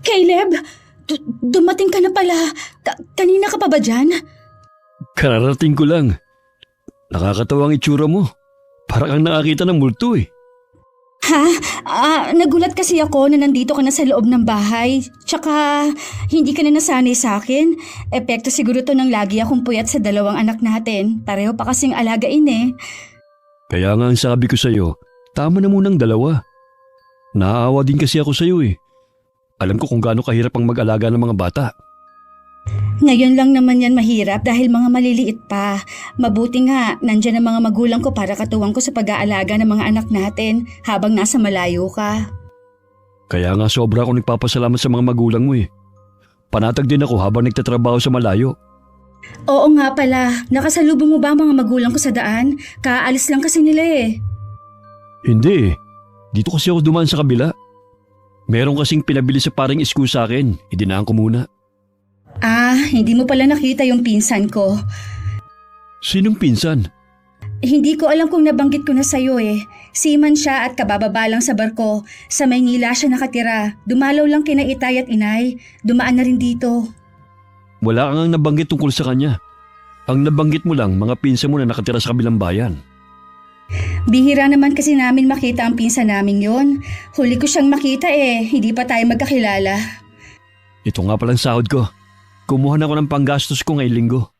Caleb, dumating ka na pala. Kanina ka pa ba dyan? Kararating ko lang. Nakakatawa ang itsura mo. Para kang nakakita ng multo eh. Nagulat kasi ako na nandito ka na sa loob ng bahay. Tsaka, hindi ka na nasanay sa akin. Epekto siguro to ng lagi akong puyat sa dalawang anak natin. Pareho pa kasing alagain eh. Kaya nga ang sabi ko sa'yo, tama na munang dalawa. Naaawa din kasi ako sa'yo eh. Alam ko kung gaano kahirap ang mag-alaga ng mga bata. Ngayon lang naman yan mahirap dahil mga maliliit pa. Mabuti nga, nandyan ang mga magulang ko para katuwang ko sa pag-aalaga ng mga anak natin habang nasa malayo ka. Kaya nga sobra akong nagpapasalamat sa mga magulang mo eh. Panatag din ako habang nagtatrabaho sa malayo. Oo nga pala, nakasalubong mo ba ang mga magulang ko sa daan? Kaalis lang kasi nila eh. Hindi eh. Dito kasi ako dumaan sa kabila. Meron kasing pinabili sa paring isko sa akin. Idinaan ko muna. Hindi mo pala nakita yung pinsan ko. Sinong pinsan? Hindi ko alam kung nabanggit ko na sa'yo eh. Seaman siya at kabababa lang sa barko. Sa Maynila siya nakatira. Dumalaw lang kina Itay at Inay. Dumaan na rin dito. Wala kang nabanggit tungkol sa kanya. Ang nabanggit mo lang mga pinsan mo na nakatira sa kabilang bayan. Bihira naman kasi namin makita ang pinsan namin yon. Huli ko siyang makita eh. Hindi pa tayo magkakilala. Ito nga palang sahod ko. Kumuha na ako ng panggastos ko ngayong linggo.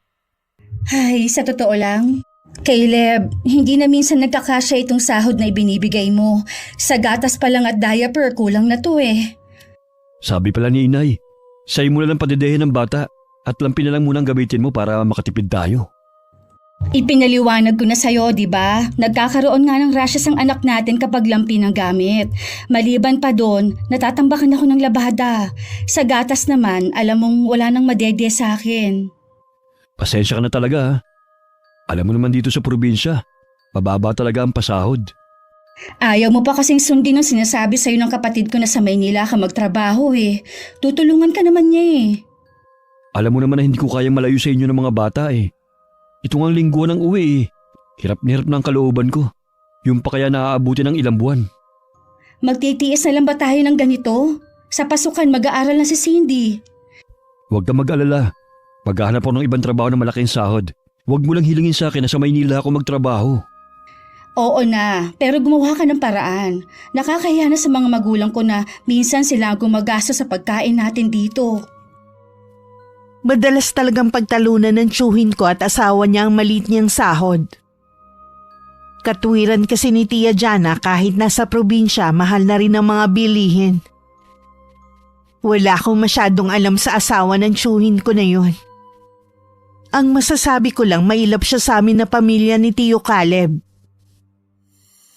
Ay, sa totoo lang, Caleb, hindi na minsan nagkakasya itong sahod na ibinibigay mo. Sa gatas pa lang at diaper, kulang na to eh. Sabi pala ni Inay, sa'yo mo na lang padidehin ng bata at lampin na lang munang gamitin mo para makatipid tayo. Ipinaliwanag ko na sa'yo, di ba? Nagkakaroon nga ng rashes ang anak natin kapag lampi ng gamit. Maliban pa doon, natatambakan ako ng labada. Sa gatas naman, alam mong wala nang madede sa akin. Pasensya ka na talaga ha. Alam mo naman dito sa probinsya, mababa talaga ang pasahod. Ayaw mo pa kasing sundin ang sinasabi sa'yo ng kapatid ko na sa Maynila ka magtrabaho eh. Tutulungan ka naman niya eh. Alam mo naman na hindi ko kayang malayo sa inyo ng mga bata eh. Ito nga linggo ng uwi eh. Hirap na hirap ng kalooban ko. Yung pa kaya naaabuti ng ilang buwan. Magtitiis na lang ba tayo ng ganito? Sa pasukan mag-aaral na si Cindy. Huwag ka mag-alala. Maghahanap ako ng ibang trabaho na malaking sahod. Huwag mo lang hilingin sa akin na sa Maynila ako magtrabaho. Oo na, pero gumawa ka ng paraan. Nakakahiya na sa mga magulang ko na minsan sila gumagasto sa pagkain natin dito. Madalas talagang pagtalunan ng tiyuhin ko at asawa niya ang maliit niyang sahod. Katwiran kasi ni Tia Jana kahit nasa probinsya, mahal na rin ang mga bilihin. Wala akong masyadong alam sa asawa ng tiyuhin ko na yun. Ang masasabi ko lang, mailap siya sa amin na pamilya ni Tio Caleb.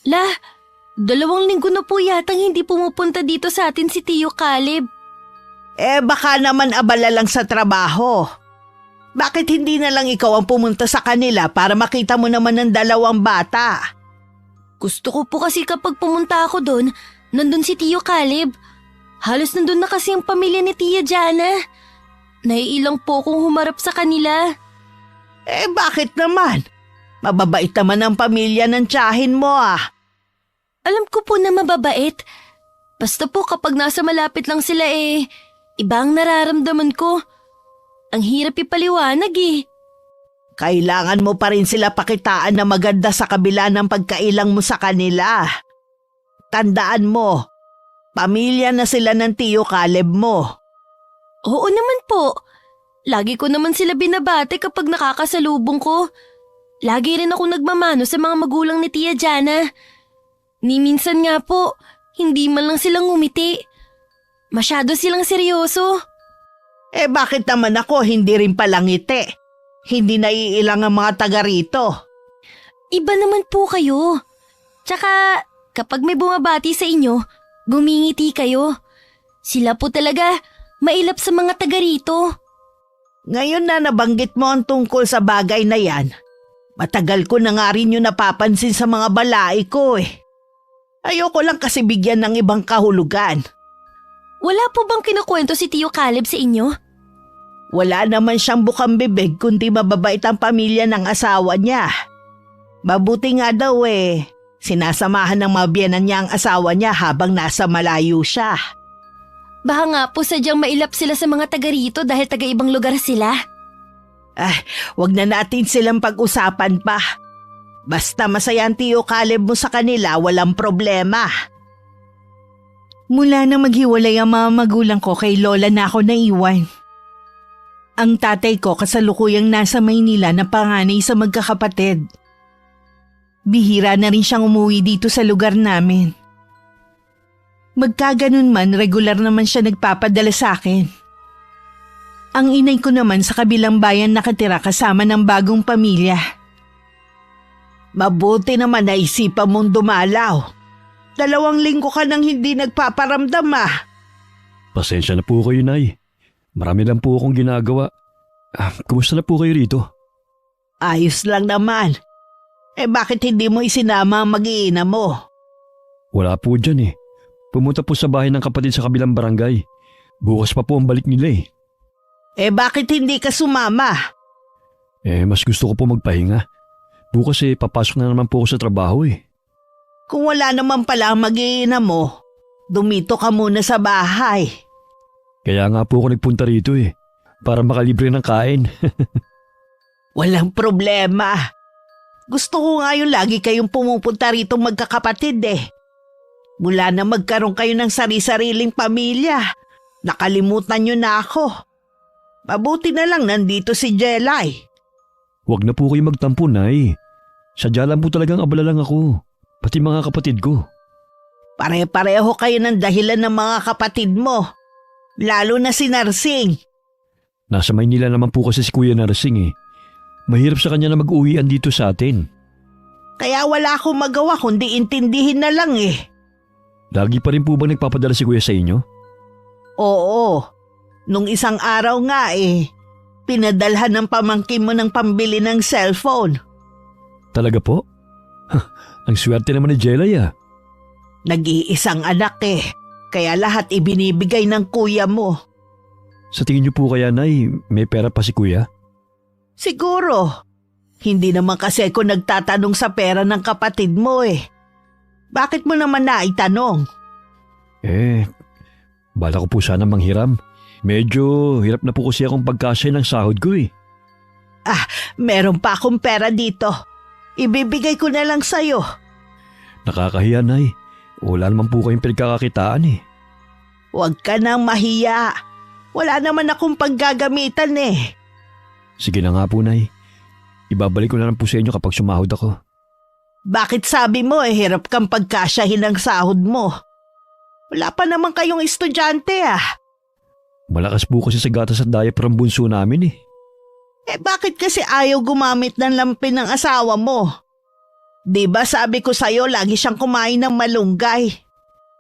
2 linggo na po yatang hindi pumupunta dito sa atin si Tio Caleb. Baka naman abala lang sa trabaho. Bakit hindi na lang ikaw ang pumunta sa kanila para makita mo naman ng dalawang bata? Gusto ko po kasi kapag pumunta ako doon, nandun si Tio Caleb. Halos nandun na kasi ang pamilya ni Tia Jana. Naiilang po akong humarap sa kanila. Bakit naman? Mababait naman ang pamilya ng tiyahin mo ah. Alam ko po na mababait. Basta po kapag nasa malapit lang sila iba ang nararamdaman ko. Ang hirap ipaliwanag eh. Kailangan mo pa rin sila pakitaan na maganda sa kabila ng pagkailang mo sa kanila. Tandaan mo, pamilya na sila ng Tio Caleb mo. Oo naman po. Lagi ko naman sila binabate kapag nakakasalubong ko. Lagi rin ako nagmamano sa mga magulang ni Tia Jana. Ni minsan nga po, hindi man lang silang ngumiti. Masyado silang seryoso. Bakit naman ako hindi rin palangiti? Hindi naiilang ang mga taga rito. Iba naman po kayo. Tsaka kapag may bumabati sa inyo, gumingiti kayo. Sila po talaga mailap sa mga taga rito. Ngayon na nabanggit mo ang tungkol sa bagay na yan, matagal ko na nga rin yung napapansin sa mga balai ko eh. Ayoko lang kasi bigyan ng ibang kahulugan. Wala po bang kinukwento si Tio Caleb sa inyo? Wala naman siyang bukang bibig kundi mababait ang pamilya ng asawa niya. Mabuti nga daw sinasamahan ng mga biyenan niya ang asawa niya habang nasa malayo siya. Baka nga po sadyang mailap sila sa mga taga rito dahil taga ibang lugar sila. Wag na natin silang pag-usapan pa. Basta masaya ang Tio Caleb mo sa kanila, walang problema. Mula na maghiwalay ang mga magulang ko, kay Lola na ako naiwan. Ang tatay ko kasalukuyang nasa Maynila na panganay sa magkakapatid. Bihira na rin siyang umuwi dito sa lugar namin. Magkaganon man, regular naman siya nagpapadala sa akin. Ang inay ko naman sa kabilang bayan nakatira kasama ng bagong pamilya. Mabuti naman na isipan mong dumalaw. 2 linggo ka nang hindi nagpaparamdam Pasensya na po kayo, Nay. Marami lang po akong ginagawa. Kumusta na po kayo rito? Ayos lang naman. Bakit hindi mo isinama ang mag-iina mo? Wala po dyan eh. Pumunta po sa bahay ng kapatid sa kabilang barangay. Bukas pa po ang balik nila eh. Bakit hindi ka sumama? Mas gusto ko po magpahinga. Bukas papasok na naman po ako sa trabaho eh. Kung wala naman pala ang mag-iina mo, dumito ka muna sa bahay. Kaya nga po ako nagpunta rito eh. Para makalibre ng kain. Walang problema. Gusto ko nga yung lagi kayong pumupunta rito magkakapatid eh. Mula na magkaroon kayo ng sari-sariling pamilya, nakalimutan nyo na ako. Mabuti na lang nandito si Jelay. Huwag na po kayo magtampo, Nay. Sadya lang po talagang abala lang ako. Pati mga kapatid ko. Pare-pareho kayo ng dahilan ng mga kapatid mo. Lalo na si Narsing. Nasa Maynila naman po kasi si Kuya Narsing eh. Mahirap sa kanya na mag-uwian dito sa atin. Kaya wala akong magawa kundi intindihin na lang eh. Lagi pa rin po ba nagpapadala si Kuya sa inyo? Oo. Nung isang araw nga pinadalhan ng pamangkin mo ng pambili ng cellphone. Talaga po? Ang swerte naman ni Jelay ah. Nag-iisang anak kaya lahat ibinibigay ng kuya mo. Sa tingin niyo po kaya, Nay, may pera pa si Kuya? Siguro. Hindi naman kasi ako nagtatanong sa pera ng kapatid mo Bakit mo naman naitanong? Bala ko po sana manghiram. Medyo hirap na po kasi akong pagkasya ng sahod ko eh. Meron pa akong pera dito. Ibibigay ko na lang sa'yo. Nakakahiya, Nay. Wala naman po kayong pinagkakakitaan eh. Huwag ka nang mahiya. Wala naman akong paggagamitan Sige na nga po, Nay. Ibabalik ko na lang po sa inyo kapag sumahod ako. Bakit sabi mo hirap kang pagkasyahin ng sahod mo? Wala pa naman kayong estudyante Malakas po kasi sa gatas at diaper ang bunso namin eh. Bakit kasi ayaw gumamit ng lampin ng asawa mo? Di ba sabi ko sa'yo lagi siyang kumain ng malunggay?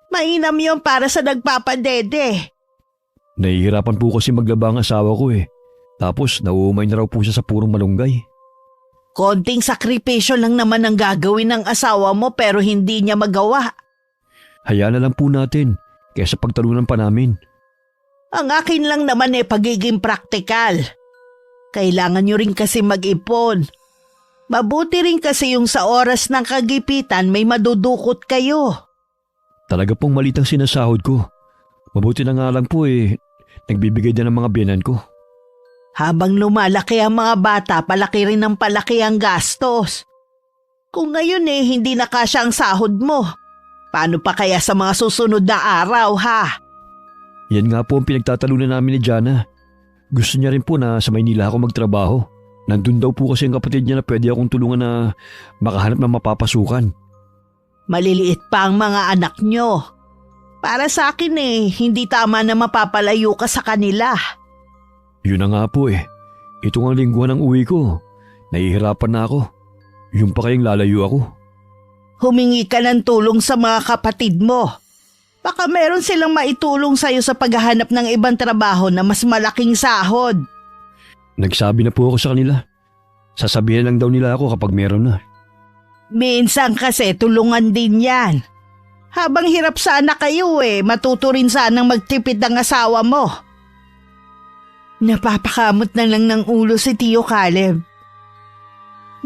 Mainam yun para sa nagpapadede. Nahihirapan po kasi maglaba ang asawa ko eh. Tapos nauumay na raw po siya sa purong malunggay. Konting sakripisyo lang naman ang gagawin ng asawa mo pero hindi niya magawa. Hayaan na lang po natin kaysa pagtalunan pa namin. Ang akin lang naman pagiging praktikal. Kailangan nyo rin kasi mag-ipon. Mabuti rin kasi yung sa oras ng kagipitan may madudukot kayo. Talaga pong malit ang sinasahod ko. Mabuti na nga lang po nagbibigay din ng mga biyanan ko. Habang lumalaki ang mga bata, palaki rin ng palaki ang gastos. Kung ngayon hindi na kasya ang sahod mo, paano pa kaya sa mga susunod na araw Yan nga po ang pinagtatalunan namin ni Jana. Gusto niya rin po na sa Maynila ako magtrabaho. Nandun daw po kasi ang kapatid niya na pwede akong tulungan na makahanap ng mapapasukan. Maliliit pa ang mga anak nyo. Para sa akin hindi tama na mapapalayo ka sa kanila. Yun na nga po Ito nga lingguhan ng uwi ko. Nahihirapan na ako. Yung pa kayong lalayo ako. Humingi ka ng tulong sa mga kapatid mo. Baka meron silang maitulong sa'yo sa paghahanap ng ibang trabaho na mas malaking sahod. Nagsabi na po ako sa kanila. Sasabihin lang daw nila ako kapag meron na. Minsan kasi tulungan din yan. Habang hirap sana kayo matuto rin sanang magtipid ang asawa mo. Napapakamot na lang ng ulo si Tio Caleb.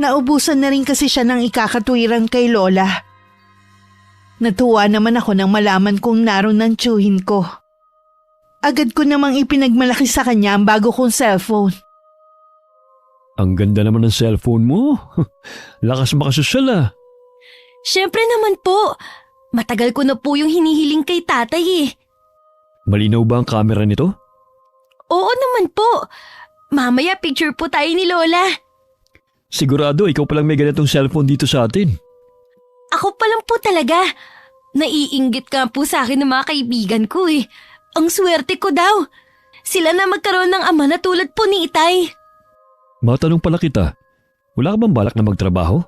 Naubusan na rin kasi siya ng ikakatwiran kay Lola. Natuwa naman ako nang malaman kong naroon ng tiyuhin ko. Agad ko namang ipinagmalaki sa kanya ang bago kong cellphone. Ang ganda naman ng cellphone mo. Lakas makasosyal ah. Siyempre naman po. Matagal ko na po yung hinihiling kay tatay eh. Malinaw ba ang camera nito? Oo naman po. Mamaya picture po tayo ni Lola. Sigurado ikaw palang may ganitong cellphone dito sa atin. Ako pa lang po talaga. Naiinggit ka po sa akin ng mga kaibigan ko eh. Ang swerte ko daw. Sila na magkaroon ng ama na tulad po ni Itay. Matanong pala kita, wala ka bang balak na magtrabaho?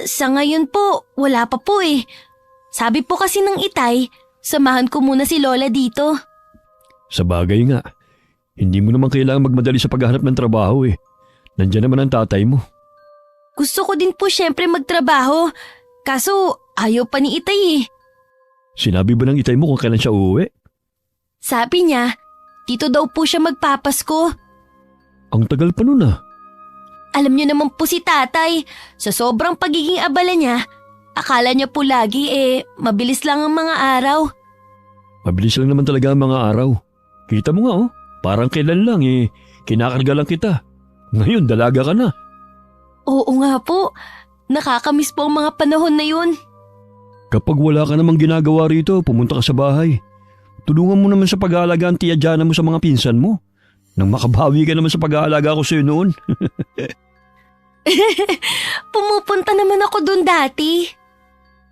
Sa ngayon po, wala pa po eh. Sabi po kasi ng Itay, samahan ko muna si Lola dito. Sa bagay nga, hindi mo naman kailangan magmadali sa paghahanap ng trabaho eh. Nandiyan naman ang tatay mo. Gusto ko din po syempre magtrabaho. Kaso ayaw pa ni Itay eh. Sinabi ba ng itay mo kung kailan siya uuwi? Sabi niya, dito daw po siya magpapasko. Ang tagal pa nun ah. Alam niyo naman po si tatay, sa sobrang pagiging abala niya, akala niya po lagi mabilis lang ang mga araw. Mabilis lang naman talaga ang mga araw. Kita mo nga oh, parang kailan lang kinakarga lang kita. Ngayon dalaga ka na. Oo nga po, nakakamiss po ang mga panahon na yun. Kapag wala ka namang ginagawa rito, pumunta ka sa bahay. Tulungan mo naman sa pag-aalaga ang tiya Jana mo sa mga pinsan mo. Nang makabawi ka naman sa pag-aalaga ko sa'yo noon. Pumupunta naman ako doon dati.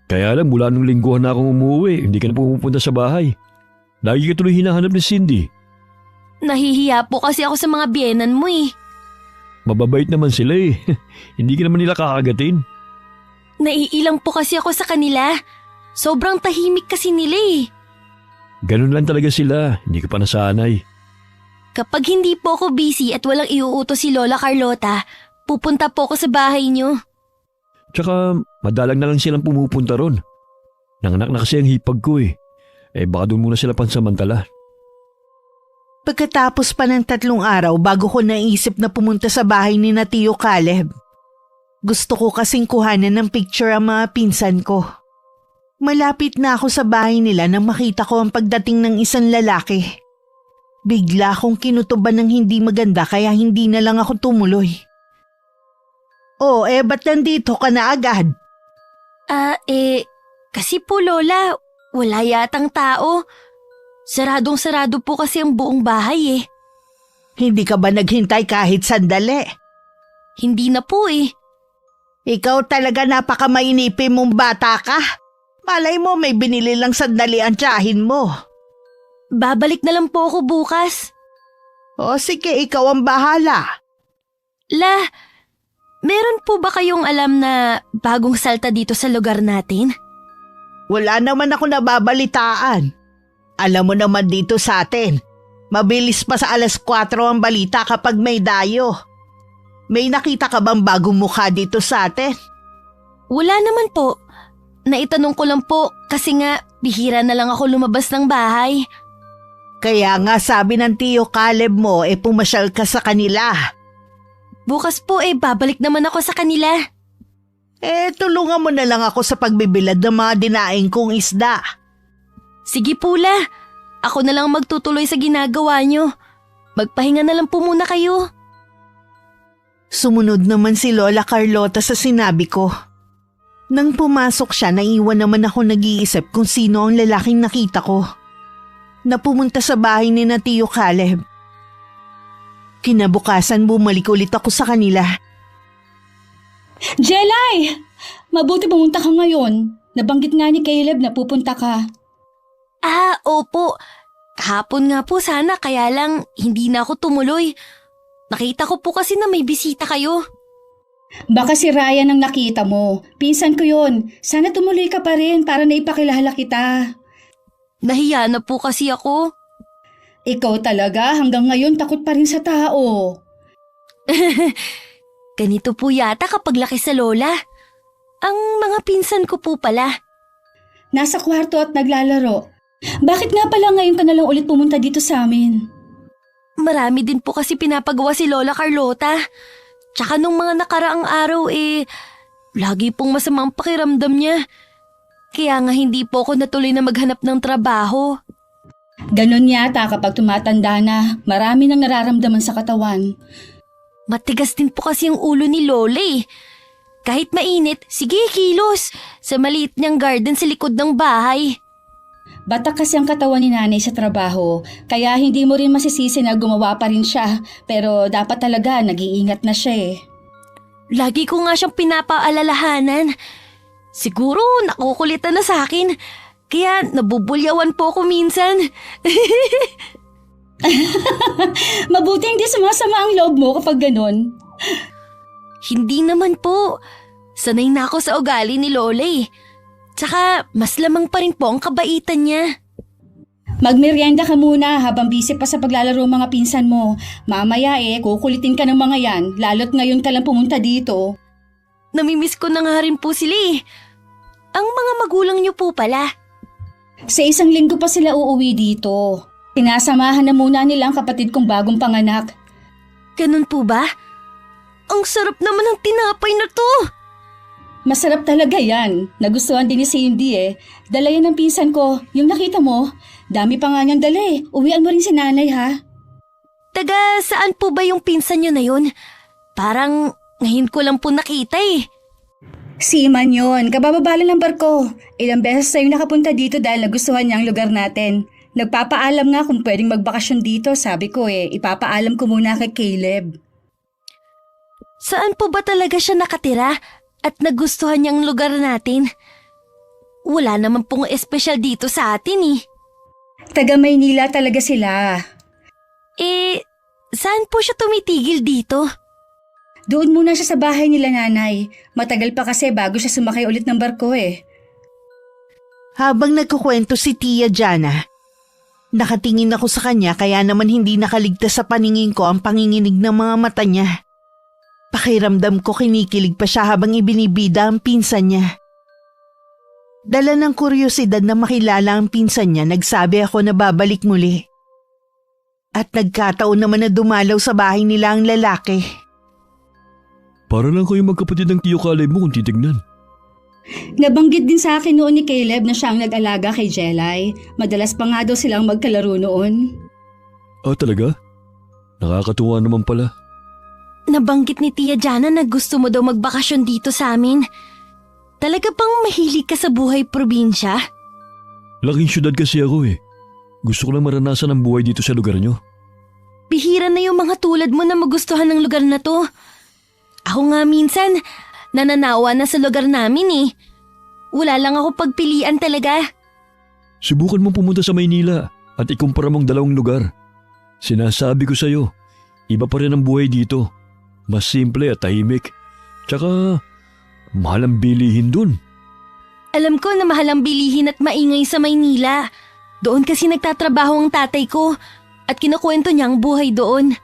Kaya lang mula nung lingguhan na akong umuwi, hindi ka na pumupunta sa bahay. Lagi ka tuloy hinahanap ni Cindy. Nahihiya po kasi ako sa mga biyenan mo eh. Mababait naman sila eh. Hindi ka naman nila kakagatin. Naiilang po kasi ako sa kanila. Sobrang tahimik kasi nila eh. Ganun lang talaga sila, hindi ka pa nasanay. Kapag hindi po ako busy at walang iuutos si Lola Carlota, pupunta po ako sa bahay niyo. Tsaka madalang na lang silang pumupunta ron. Nanganak na kasi ang hipag ko eh. Baka doon muna sila pansamantala. Pagkatapos pa ng 3 araw bago ko naisip na pumunta sa bahay ni na Tio Caleb. Gusto ko kasing kuhanan ng picture ang mga pinsan ko. Malapit na ako sa bahay nila nang makita ko ang pagdating ng isang lalaki. Bigla akong kinutuban ng hindi maganda kaya hindi na lang ako tumuloy. Ba't nandito ka na agad? Kasi po Lola, wala yatang tao. Saradong-sarado po kasi ang buong bahay eh. Hindi ka ba naghintay kahit sandali? Hindi na po eh. Ikaw talaga napakamainipin mong bata ka. Malay mo may binili lang sandali ang tiyahin mo. Babalik na lang po ako bukas. Sige, ikaw ang bahala. La, meron po ba kayong alam na bagong salta dito sa lugar natin? Wala naman ako nababalitaan. Alam mo naman dito sa atin, mabilis pa sa 4:00 ang balita kapag may dayo. May nakita ka bang bagong mukha dito sa atin? Wala naman po. Naitanong ko lang po kasi nga bihira na lang ako lumabas ng bahay. Kaya nga sabi ng Tio Caleb mo pumasyal ka sa kanila. Bukas po babalik naman ako sa kanila. Tulungan mo na lang ako sa pagbibilad ng mga dinaing kong isda. Sige po La, ako na lang magtutuloy sa ginagawa nyo. Magpahinga na lang po muna kayo. Sumunod naman si Lola Carlota sa sinabi ko. Nang pumasok siya, naiwan naman ako nag-iisip kung sino ang lalaking nakita ko. Na pumunta sa bahay ni na Tio Caleb. Kinabukasan bumalik ulit ako sa kanila. Jelay! Mabuti pumunta ka ngayon. Nabanggit nga ni Caleb na pupunta ka. Opo. Kahapon nga po sana kaya lang hindi na ako tumuloy. Nakita ko po kasi na may bisita kayo. Baka si Ryan ang nakita mo. Pinsan ko yun. Sana tumuloy ka pa rin para naipakilala kita. Nahiya na po kasi ako. Ikaw talaga hanggang ngayon takot pa rin sa tao. Ganito po yata kapag laki sa lola. Ang mga pinsan ko po pala. Nasa kwarto at naglalaro. Bakit nga pala ngayon ka na lang ulit pumunta dito sa amin? Marami din po kasi pinapagawa si Lola Carlota. Tsaka nung mga nakaraang araw lagi pong masamang pakiramdam niya. Kaya nga hindi po ako natuloy na maghanap ng trabaho. Ganon yata kapag tumatanda na, marami nang nararamdaman sa katawan. Matigas din po kasi yung ulo ni Lola eh. Kahit mainit, sige kilos. Sa maliit niyang garden sa likod ng bahay. Batak kasi ang katawan ni nanay sa trabaho, kaya hindi mo rin masisisi na gumawa pa rin siya. Pero dapat talaga nag-iingat na siya eh. Lagi ko nga siyang pinapaalalahanan. Siguro nakukulitan na sa akin. Kaya nabubulyawan po ako minsan. Mabuti hindi sumasama ang loob mo kapag ganon. Hindi naman po. Sanay na ako sa ugali ni Lola eh. Tsaka mas lamang pa rin po ang kabaitan niya. Magmerienda ka muna habang busy pa sa paglalaro ang mga pinsan mo. Mamaya kukulitin ka ng mga yan, lalo't ngayon ka lang pumunta dito. Namimiss ko na nga rin po sila eh. Ang mga magulang niyo po pala. Sa 1 linggo pa sila uuwi dito. Sinasamahan na muna nila ang kapatid kong bagong panganak. Ganun po ba? Ang sarap naman ng tinapay na to. Masarap talaga yan. Nagustuhan din ni Cindy eh. Dala yan ng pinsan ko. Yung nakita mo, dami pa nga niyang dala eh. Uwian mo rin si nanay ha. Taga saan po ba yung pinsan niyo na yun? Parang ngayon ko lang po nakita eh. Si Iman yun. Kabababala ng barko. Ilang beses tayong nakapunta dito dahil nagustuhan niya ang lugar natin. Nagpapaalam nga kung pwedeng magbakasyon dito. Sabi ko ipapaalam ko muna kay Caleb. Saan po ba talaga siya nakatira at nagustuhan niyang lugar natin? Wala naman pong espesyal dito sa atin eh. Taga Maynila talaga sila. Saan po siya tumitigil dito? Doon muna siya sa bahay nila nanay. Matagal pa kasi bago siya sumakay ulit ng barko eh. Habang nagkukwento si Tia Jana, nakatingin ako sa kanya kaya naman hindi nakaligtas sa paningin ko ang panginginig ng mga mata niya. Pakiramdam ko kinikilig pa siya habang ibinibida ang pinsan niya. Dala ng kuryosidad na makilala ang pinsan niya, nagsabi ako na babalik muli. At nagkataon naman na dumalaw sa bahay nila ang lalaki. Para lang kayo magkapatid ng tiyo Caleb mo kung titignan. Nabanggit din sa akin noon ni Caleb na siya ang nag-alaga kay Jelay. Madalas pa nga daw silang magkalaro noon. Ah, talaga? Nakakatuwa naman pala. Nabanggit ni Tia Jana na gusto mo daw magbakasyon dito sa amin. Talaga bang mahilig ka sa buhay probinsya? Laking syudad kasi ako eh. Gusto ko lang maranasan ang buhay dito sa lugar nyo. Bihira na yung mga tulad mo na magustuhan ng lugar na to. Ako nga minsan, nananawa na sa lugar namin eh. Wala lang ako pagpilian talaga. Subukan mong pumunta sa Maynila at ikumpara mong dalawang lugar. Sinasabi ko sa'yo, iba pa rin ang buhay dito. Mas simple at tahimik. Tsaka, mahal ang bilihin dun. Alam ko na mahal ang bilihin at maingay sa Maynila. Doon kasi nagtatrabaho ang tatay ko at kinukwento niya ang buhay doon.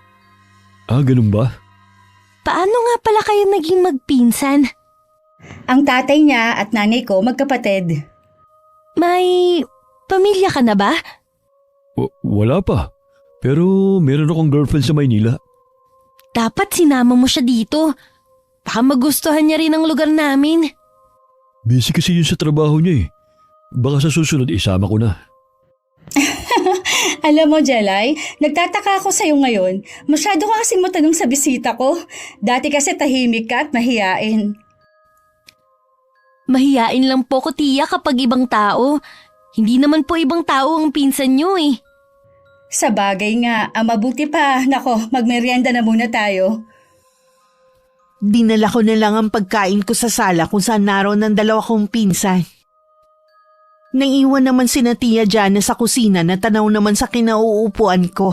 Ah, ganun ba? Paano nga pala kayo naging magpinsan? Ang tatay niya at nanay ko magkapatid. May pamilya ka na ba? Wala pa. Pero meron akong girlfriend sa Maynila. Dapat sinama mo siya dito. Baka magustuhan niya rin ang lugar namin. Busy kasi yun sa trabaho niya eh. Baka sa susunod isama ko na. Alam mo, Jelay, nagtataka ako sa'yo ngayon. Masyado ka kasing matanong sa bisita ko. Dati kasi tahimik ka at mahiyain. Mahiyain lang po ko, Tia, kapag ibang tao. Hindi naman po ibang tao ang pinsan niyo eh. Sa bagay nga, mabuti pa. Nako, magmerienda na muna tayo. Dinala ko na lang ang pagkain ko sa sala kung saan naroon ng dalawa kong pinsan. Naiwan naman sina Tia Jana sa kusina na tanaw naman sa kinauupuan ko.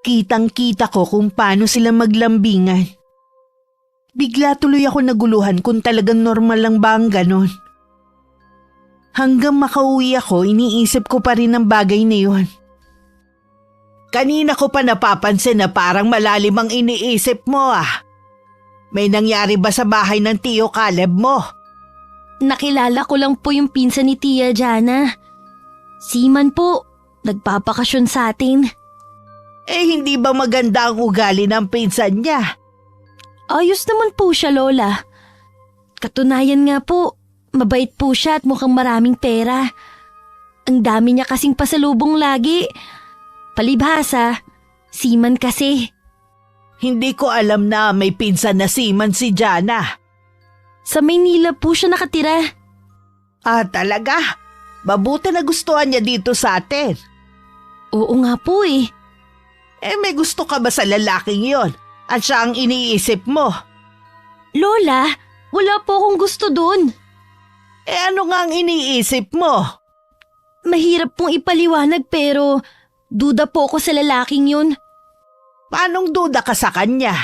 Kitang-kita ko kung paano sila maglambingan. Bigla tuloy ako naguluhan kung talagang normal lang ba ang ganon. Hanggang makauwi ako, iniisip ko pa rin ang bagay na yun. Kanina ko pa napapansin na parang malalim ang iniisip mo ah. May nangyari ba sa bahay ng tiyo Caleb mo? Nakilala ko lang po yung pinsan ni Tia Jana. Siman po, nagpapakasyon sa atin. Hindi ba maganda ang ugali ng pinsan niya? Ayos naman po siya, Lola. Katunayan nga po, mabait po siya at mukhang maraming pera. Ang dami niya kasing pasalubong lagi. Palibhasa, seaman kasi. Hindi ko alam na may pinsan na seaman si Jana. Sa Maynila po siya nakatira. Ah, talaga? Mabuti na gustuhan niya dito sa atin. Oo nga po eh. Eh, may gusto ka ba sa lalaking yon? At siya ang iniisip mo? Lola, wala po akong gusto dun. Eh, ano nga ang iniisip mo? Mahirap pong ipaliwanag pero duda po ako sa lalaking yun. Paanong duda ka sa kanya?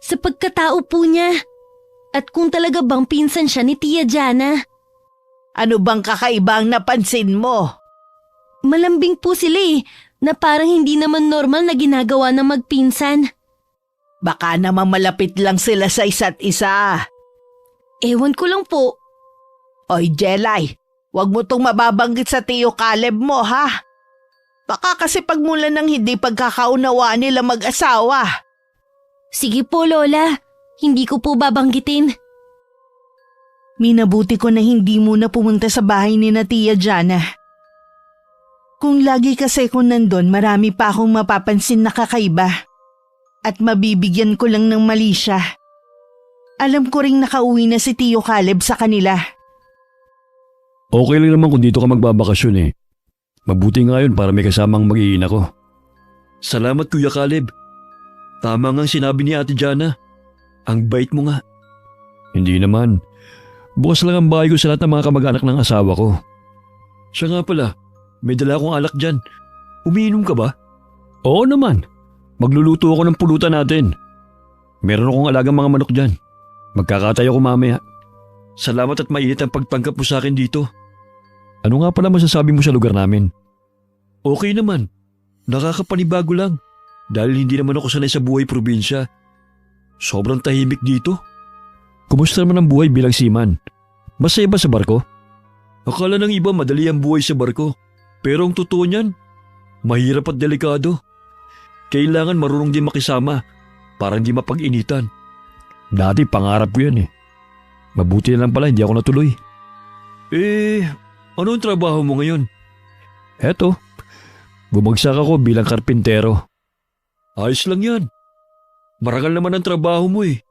Sa pagkatao po niya. At kung talaga bang pinsan siya ni Tia Jana. Ano bang kakaibang napansin mo? Malambing po sila eh, na parang hindi naman normal na ginagawa ng magpinsan. Baka naman malapit lang sila sa isa't isa. Ewan ko lang po. Oy, Jelay, wag mo tong mababanggit sa Tio Caleb mo, ha? Baka kasi pagmula ng hindi pagkakaunawaan nila mag-asawa. Sige po, Lola. Hindi ko po babanggitin. Minabuti ko na hindi muna pumunta sa bahay ni na Tia Jana. Kung lagi kasi ko nandun, marami pa akong mapapansin na kakaiba. At mabibigyan ko lang ng mali siya. Alam ko ring nakauwi na si Tio Caleb sa kanila. Okay lang naman kung dito ka magbabakasyon eh. Mabuti nga yun para may kasamang mag-iina ko. Salamat Kuya Caleb. Tama nga ang sinabi ni Ate Jana. Ang bait mo nga. Hindi naman. Bukas lang ang bahay ko sa lahat ng mga kamag-anak ng asawa ko. Siya nga pala, may dala akong alak dyan. Umiinom ka ba? Oo naman. Magluluto ako ng pulutan natin. Meron akong alagang mga manok dyan. Magkakatayo ko mamaya. Salamat at mainit ang pagtanggap mo sa akin dito. Ano nga pala masasabi mo sa lugar namin? Okay naman. Nakakapanibago lang. Dahil hindi naman ako sanay sa buhay probinsya. Sobrang tahimik dito. Kumusta naman ang buhay bilang seaman? Masaya ba sa barko? Akala ng iba madali ang buhay sa barko. Pero ang totoo niyan, mahirap at delikado. Kailangan marunong din makisama para hindi mapag-initan. Dati pangarap ko yan eh. Mabuti na lang pala hindi ako natuloy. Ano ang trabaho mo ngayon? Eto, bumagsak ako bilang karpintero. Ayos lang yan. Marangal naman ang trabaho mo eh.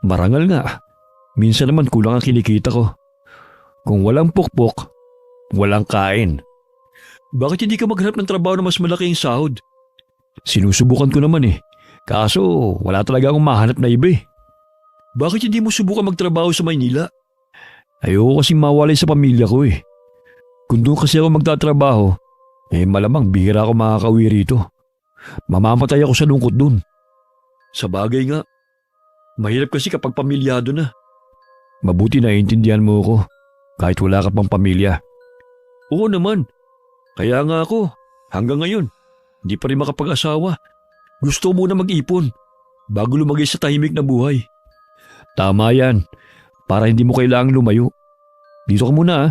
Marangal nga. Minsan naman kulang ang kinikita ko. Kung walang pukpok, walang kain. Bakit hindi ka maghanap ng trabaho na mas malaki ang sahod? Sinusubukan ko naman eh. Kaso wala talaga akong mahanap na iba eh. Bakit hindi mo subukan magtrabaho sa Maynila? Ayoko kasing mawalay sa pamilya ko eh. Kung doon kasi ako magtatrabaho, malamang bihira ako makakauwi rito. Mamamatay ako sa lungkot doon. Sa bagay nga, mahirap kasi kapag pamilyado na. Mabuti na iintindihan mo ako kahit wala ka pang pamilya. Oo naman, kaya nga ako hanggang ngayon hindi pa rin makapag-asawa. Gusto ko muna mag-ipon bago lumagay sa tahimik na buhay. Tama yan, para hindi mo kailangang lumayo. Dito ka muna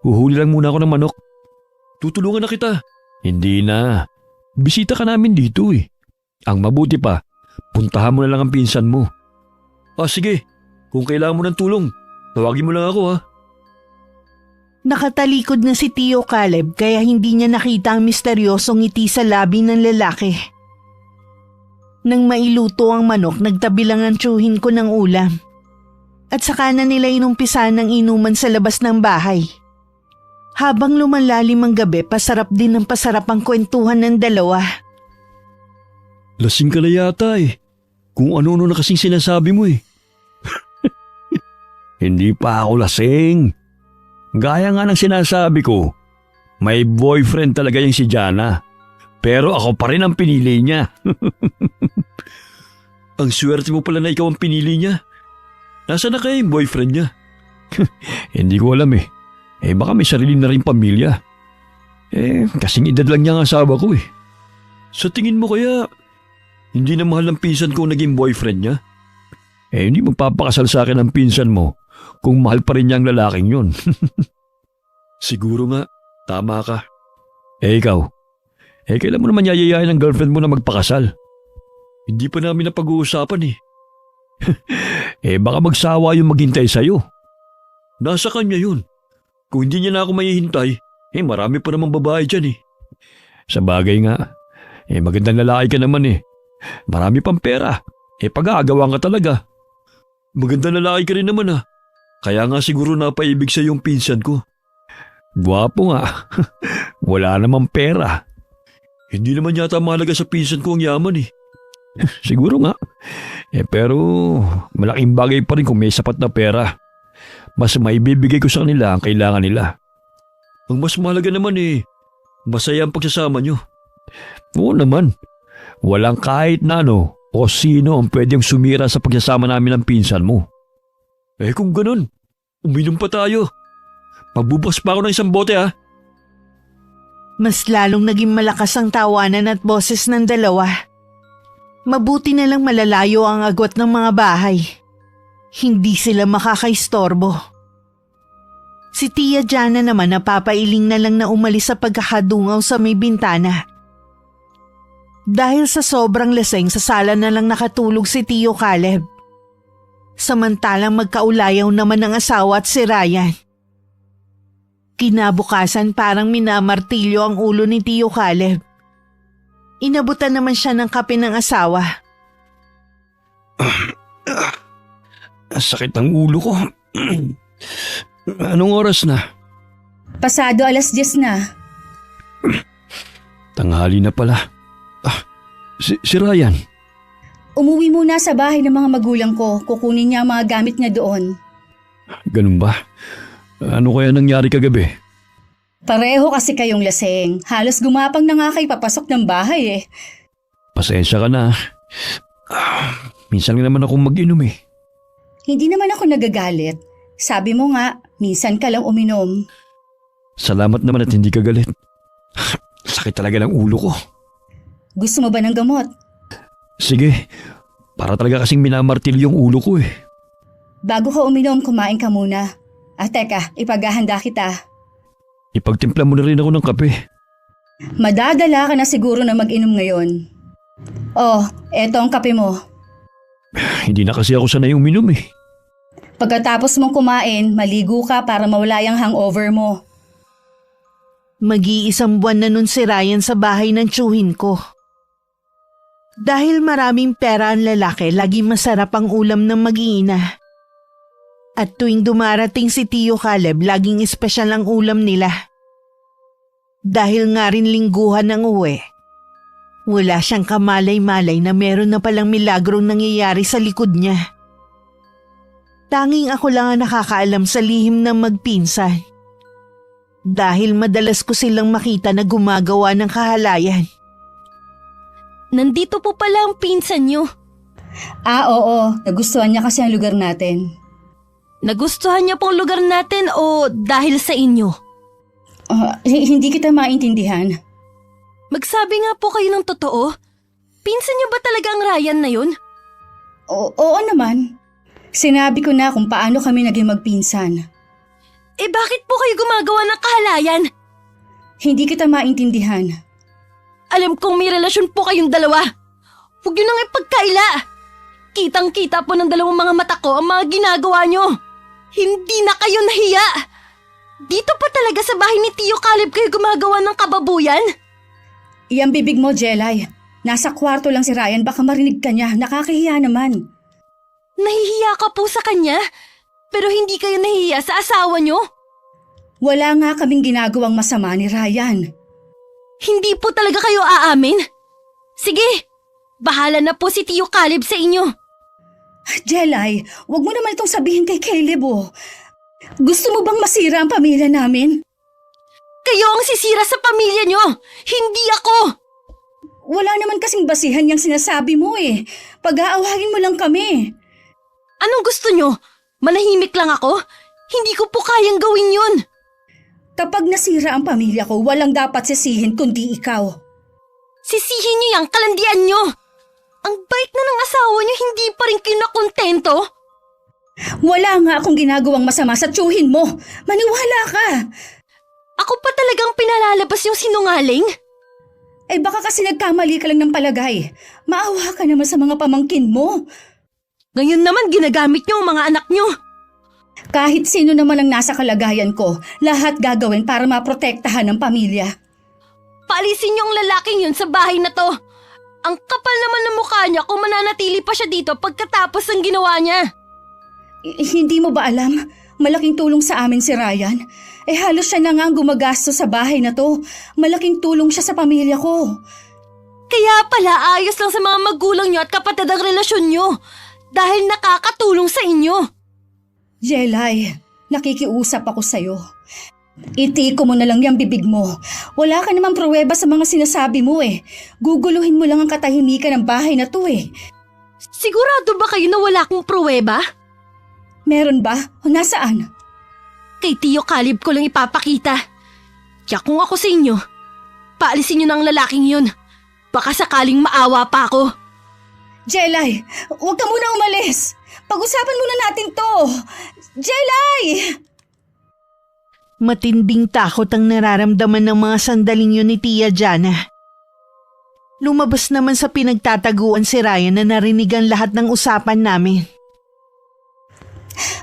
Huhuli lang muna ako ng manok. Tutulungan na kita. Hindi na. Bisita ka namin dito eh. Ang mabuti pa, puntahan mo na lang ang pinsan mo. Sige. Kung kailangan mo ng tulong, tawagin mo lang ako Nakatalikod na si Tio Caleb kaya hindi niya nakita ang misteryosong ngiti sa labi ng lalaki. Nang mailuto ang manok, nagtabi lang ang tsuhin ko ng ulam. At saka na nila inumpisa ng inuman sa labas ng bahay. Habang lumalalim ang gabi, pasarap din ang pasarap ang kwentuhan ng dalawa. Lasing ka na yata eh. Kung ano-ano na kasing sinasabi mo eh. Hindi pa ako lasing. Gaya nga ng sinasabi ko, may boyfriend talaga yung si Jana. Pero ako pa rin ang pinili niya. Ang swerte mo pala na ikaw ang pinili niya. Nasaan na kaya yung boyfriend niya? Hindi ko alam eh. Baka may sarili na rin pamilya. Kasing edad lang niya ang asawa ko eh. Sa tingin mo kaya, hindi na mahal ng pinsan ko naging boyfriend niya? Hindi magpapakasal sa akin ang pinsan mo kung mahal pa rin niya ang lalaking yun. Siguro nga, tama ka. Ikaw, kailan mo naman yayayain ang girlfriend mo na magpakasal? Hindi pa namin napag-uusapan eh. Baka magsawa yung maghintay sa'yo. Nasa kanya yun. Kung hindi niya na ako mahihintay, marami pa namang babae dyan eh. Sa bagay nga, magandang lalaki ka naman eh. Marami pang pera. Pag-aagawan ka talaga. Magandang lalaki ka rin naman ah. Kaya nga siguro napaibig sa yung pinsan ko. Gwapo nga. Wala namang pera. Hindi naman yata mahalaga sa pinsan ko ang yaman eh. Siguro nga. Pero malaking bagay pa rin kung may sapat na pera. Mas maibibigay ko sa kanila ang kailangan nila. Ang mas mahalaga naman masaya ang pagsasama nyo. Oo naman. Walang kahit na ano o sino ang pwedeng sumira sa pagsasama namin ng pinsan mo. Kung ganun, uminom pa tayo. Magbubukas pa ako ng isang bote ha. Mas lalong naging malakas ang tawanan at boses ng dalawa. Mabuti na lang malalayo ang agwat ng mga bahay. Hindi sila makakaistorbo. Si Tia Jana naman napapailing na lang na umalis sa pagkakadungaw sa may bintana. Dahil sa sobrang laseng sa sala na lang nakatulog si Tio Caleb. Samantalang magkaulayaw naman ang asawa at si Ryan. Kinabukasan parang minamartilyo ang ulo ni Tio Caleb. Inabutan naman siya ng kape ng asawa. Sakit ang ulo ko. Anong oras na? Pasado 10:00 na. Tanghali na pala. Si Ryan. Umuwi muna sa bahay ng mga magulang ko. Kukunin niya ang mga gamit niya doon. Ganun ba? Ano kaya nangyari kagabi? Pareho kasi kayong laseng. Halos gumapang na nga kayo papasok ng bahay eh. Pasensya ka na. Minsan lang naman akong mag-inom eh. Hindi naman ako nagagalit. Sabi mo nga, minsan ka lang uminom. Salamat naman at hindi ka galit. Sakit talaga ng ulo ko. Gusto mo ba ng gamot? Sige, para talaga kasing minamartil yung ulo ko eh. Bago ka uminom, kumain ka muna. Teka, ipaghahanda kita. Ipagtimpla mo na rin ako ng kape. Madadala ka na siguro na mag-inom ngayon. Oh, eto ang kape mo. Hindi na kasi ako sanay uminom eh. Pagkatapos mong kumain, maligo ka para mawala yung hangover mo. Mag-iisang buwan na nun si Ryan sa bahay ng tiyuhin ko. Dahil maraming pera ang lalaki, laging masarap ang ulam ng mag-iina. At tuwing dumarating si Tio Caleb, laging espesyal ang ulam nila. Dahil nga rin lingguhan ng uwi, wala siyang kamalay-malay na meron na palang milagrong nangyayari sa likod niya. Tanging ako lang ang nakakaalam sa lihim ng magpinsan. Dahil madalas ko silang makita na gumagawa ng kahalayan. Nandito po pala ang pinsan niyo. Oo. Nagustuhan niya kasi ang lugar natin. Nagustuhan niya pong lugar natin o dahil sa inyo? Hindi kita maintindihan. Magsabi nga po kayo ng totoo. Pinsan niyo ba talaga ang Ryan na yun? Oo naman. Sinabi ko na kung paano kami naging magpinsan. Bakit po kayo gumagawa ng kahalayan? Hindi kita maintindihan. Alam kong may relasyon po kayong dalawa. Huwag niyo nang ipagkaila. Kitang-kita po ng dalawang mga mata ko ang mga ginagawa niyo. Hindi na kayo nahiya. Dito pa talaga sa bahay ni Tio Caleb kayo gumagawa ng kababuyan? Iyang bibig mo, Jelay. Nasa kwarto lang si Ryan, baka marinig ka niya. Nakakahiya naman. Nahihiya ka po sa kanya? Pero hindi kayo nahihiya sa asawa niyo? Wala nga kaming ginagawang masama ni Ryan. Hindi po talaga kayo aamin? Sige, bahala na po si Tio Caleb sa inyo. Jelay, wag mo naman itong sabihin kay Caleb oh. Gusto mo bang masira ang pamilya namin? Kayo ang sisira sa pamilya niyo, hindi ako! Wala naman kasing basihan yung sinasabi mo eh. Pag-aawagin mo lang kami. Anong gusto niyo? Manahimik lang ako? Hindi ko po kayang gawin yun. Kapag nasira ang pamilya ko, walang dapat sisihin kundi ikaw. Sisihin niyo yung kalandian niyo. Ang bait na ng asawa niyo, hindi pa rin kayo nakontento? Wala nga akong ginagawang masama sa tiyuhin mo. Maniwala ka. Ako pa talagang pinalalabas yung sinungaling? Baka kasi nagkamali ka lang ng palagay. Maawa ka naman sa mga pamangkin mo. Ngayon naman ginagamit niyo ang mga anak niyo. Kahit sino naman ang nasa kalagayan ko, lahat gagawin para maprotektahan ng pamilya. Paalisin niyo ang lalaking yun sa bahay na to. Ang kapal naman ng mukha niya kung mananatili pa siya dito pagkatapos ng ginawa niya. Hindi mo ba alam? Malaking tulong sa amin si Ryan. Halos siya na nga ang gumagastos sa bahay na to. Malaking tulong siya sa pamilya ko. Kaya pala ayos lang sa mga magulang niyo at kapatid ang relasyon niyo. Dahil nakakatulong sa inyo. Jelay, nakikiusap ako sa'yo. Itiko mo na lang yung bibig mo. Wala ka namang pruweba sa mga sinasabi mo eh. Guguluhin mo lang ang katahimikan ng bahay na to eh. Sigurado ba kayo na wala akong pruweba? Meron ba? O nasaan? Kay Tio Caleb ko lang ipapakita. Kaya kung ako sa inyo, paalisin niyo na ang lalaking yun. Baka sakaling maawa pa ako. Jelay, huwag ka muna umalis. Pag-usapan muna natin to. Jelay! Matinding takot ang nararamdaman ng mga sandaling yun ni Tia Jana. Lumabas naman sa pinagtataguan si Ryan na narinig ang lahat ng usapan namin.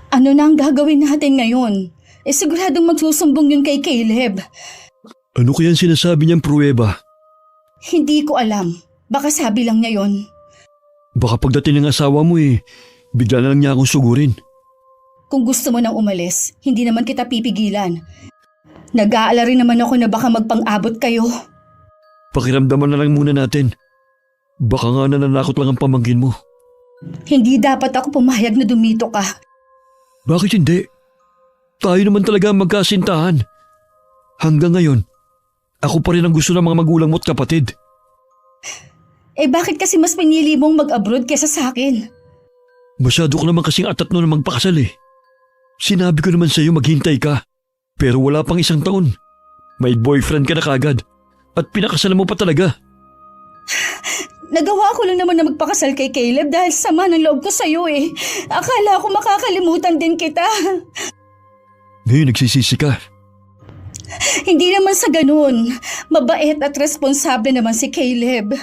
Ano na ang gagawin natin ngayon? Siguradong magsusumbong yun kay Caleb. Ano kaya ang sinasabi niyang pruweba? Hindi ko alam. Baka sabi lang niya yon. Baka pagdating ng asawa mo bigla na lang niya akong sugurin. Kung gusto mo nang umalis, hindi naman kita pipigilan. Nag-aalala rin naman ako na baka magpang-abot kayo. Pakiramdaman na lang muna natin. Baka nga nananakot lang ang pamangkin mo. Hindi dapat ako pumayag na dumito ka. Bakit hindi? Tayo naman talaga ang magkasintahan. Hanggang ngayon, ako pa rin ang gusto ng mga magulang mo at kapatid. Bakit kasi mas pinili mong mag-abroad kesa sa akin? Masyado ka naman kasing atat no na magpakasal eh. Sinabi ko naman sa'yo maghintay ka. Pero wala pang 1 taon. May boyfriend ka na kagad. At pinakasalan mo pa talaga. Nagawa ko lang naman na magpakasal kay Caleb dahil sama ng loob ko sa'yo eh. Akala ko makakalimutan din kita. Ngayon nagsisisi ka. Hindi naman sa ganun. Mabait at responsable naman si Caleb.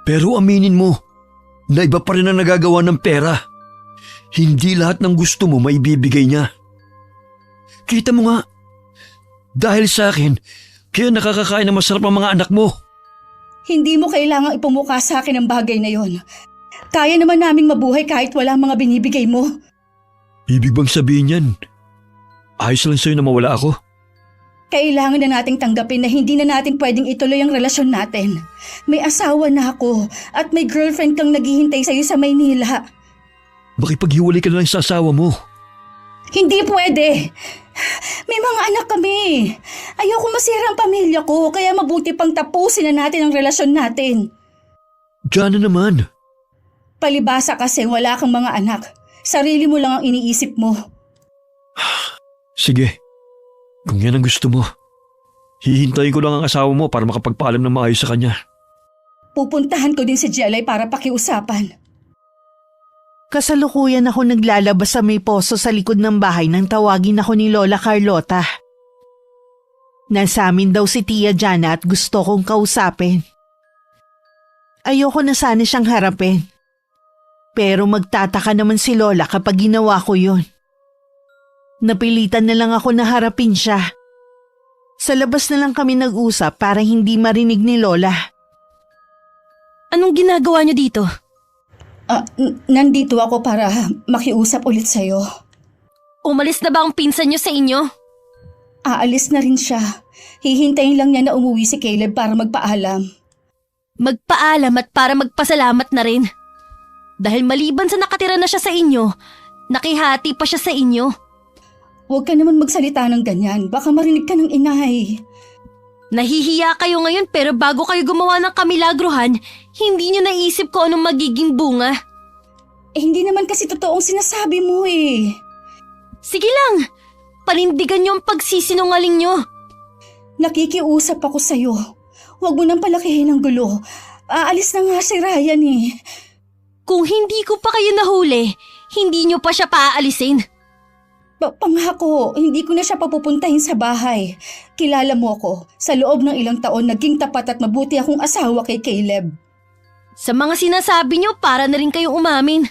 Pero aminin mo, na iba pa rin ang nagagawa ng pera. Hindi lahat ng gusto mo maibibigay niya. Kita mo nga, dahil sa akin, kaya nakakakain ng masarap ang mga anak mo. Hindi mo kailangang ipumukha sa akin ang bagay na yon. Kaya naman naming mabuhay kahit wala ang mga binibigay mo. Ibig bang sabihin yan? Ayos lang sa'yo na mawala ako? Kailangan na nating tanggapin na hindi na natin pwedeng ituloy ang relasyon natin. May asawa na ako at may girlfriend kang naghihintay sa'yo sa Maynila. Makipaghiwalay ka na lang sa asawa mo. Hindi pwede. May mga anak kami. Ayoko masira ang pamilya ko kaya mabuti pang tapusin na natin ang relasyon natin. Diyan na naman. Palibasa kasi wala kang mga anak. Sarili mo lang ang iniisip mo. Sige, kung yan ang gusto mo, hihintayin ko lang ang asawa mo para makapagpaalam ng maayos sa kanya. Pupuntahan ko din si Jelay para pakiusapan. Kasalukuyan ako naglalabas sa may poso sa likod ng bahay nang tawagin ako ni Lola Carlota. Nasa amin daw si Tia Jana at gusto kong kausapin. Ayoko na sana siyang harapin. Pero magtataka naman si Lola kapag ginawa ko yun. Napilitan na lang ako na harapin siya. Sa labas na lang kami nag-usap para hindi marinig ni Lola. Anong ginagawa niyo dito? Nandito ako para makiusap ulit sa'yo. Umalis na ba ang pinsan niyo sa inyo? Aalis na rin siya. Hihintayin lang niya na umuwi si Caleb para magpaalam. Magpaalam at para magpasalamat na rin. Dahil maliban sa nakatira na siya sa inyo, nakihati pa siya sa inyo. Huwag ka naman magsalita ng ganyan. Baka marinig ka ng inay. Nahihiya kayo ngayon pero bago kayo gumawa ng kamilagrohan, hindi niyo naisip ko anong magiging bunga. Hindi naman kasi totoong sinasabi mo eh. Sige lang, panindigan niyo ang pagsisinungaling niyo. Nakikiusap ako sa'yo. Huwag mo nang palakihin ang gulo. Aalis na nga si Ryan eh. Kung hindi ko pa kayo nahuli, hindi niyo pa siya paaalisin. Pangako, hindi ko na siya papupuntahin sa bahay. Kilala mo ako. Sa loob ng ilang taon, naging tapat at mabuti akong asawa kay Caleb. Sa mga sinasabi niyo, para na rin kayong umamin.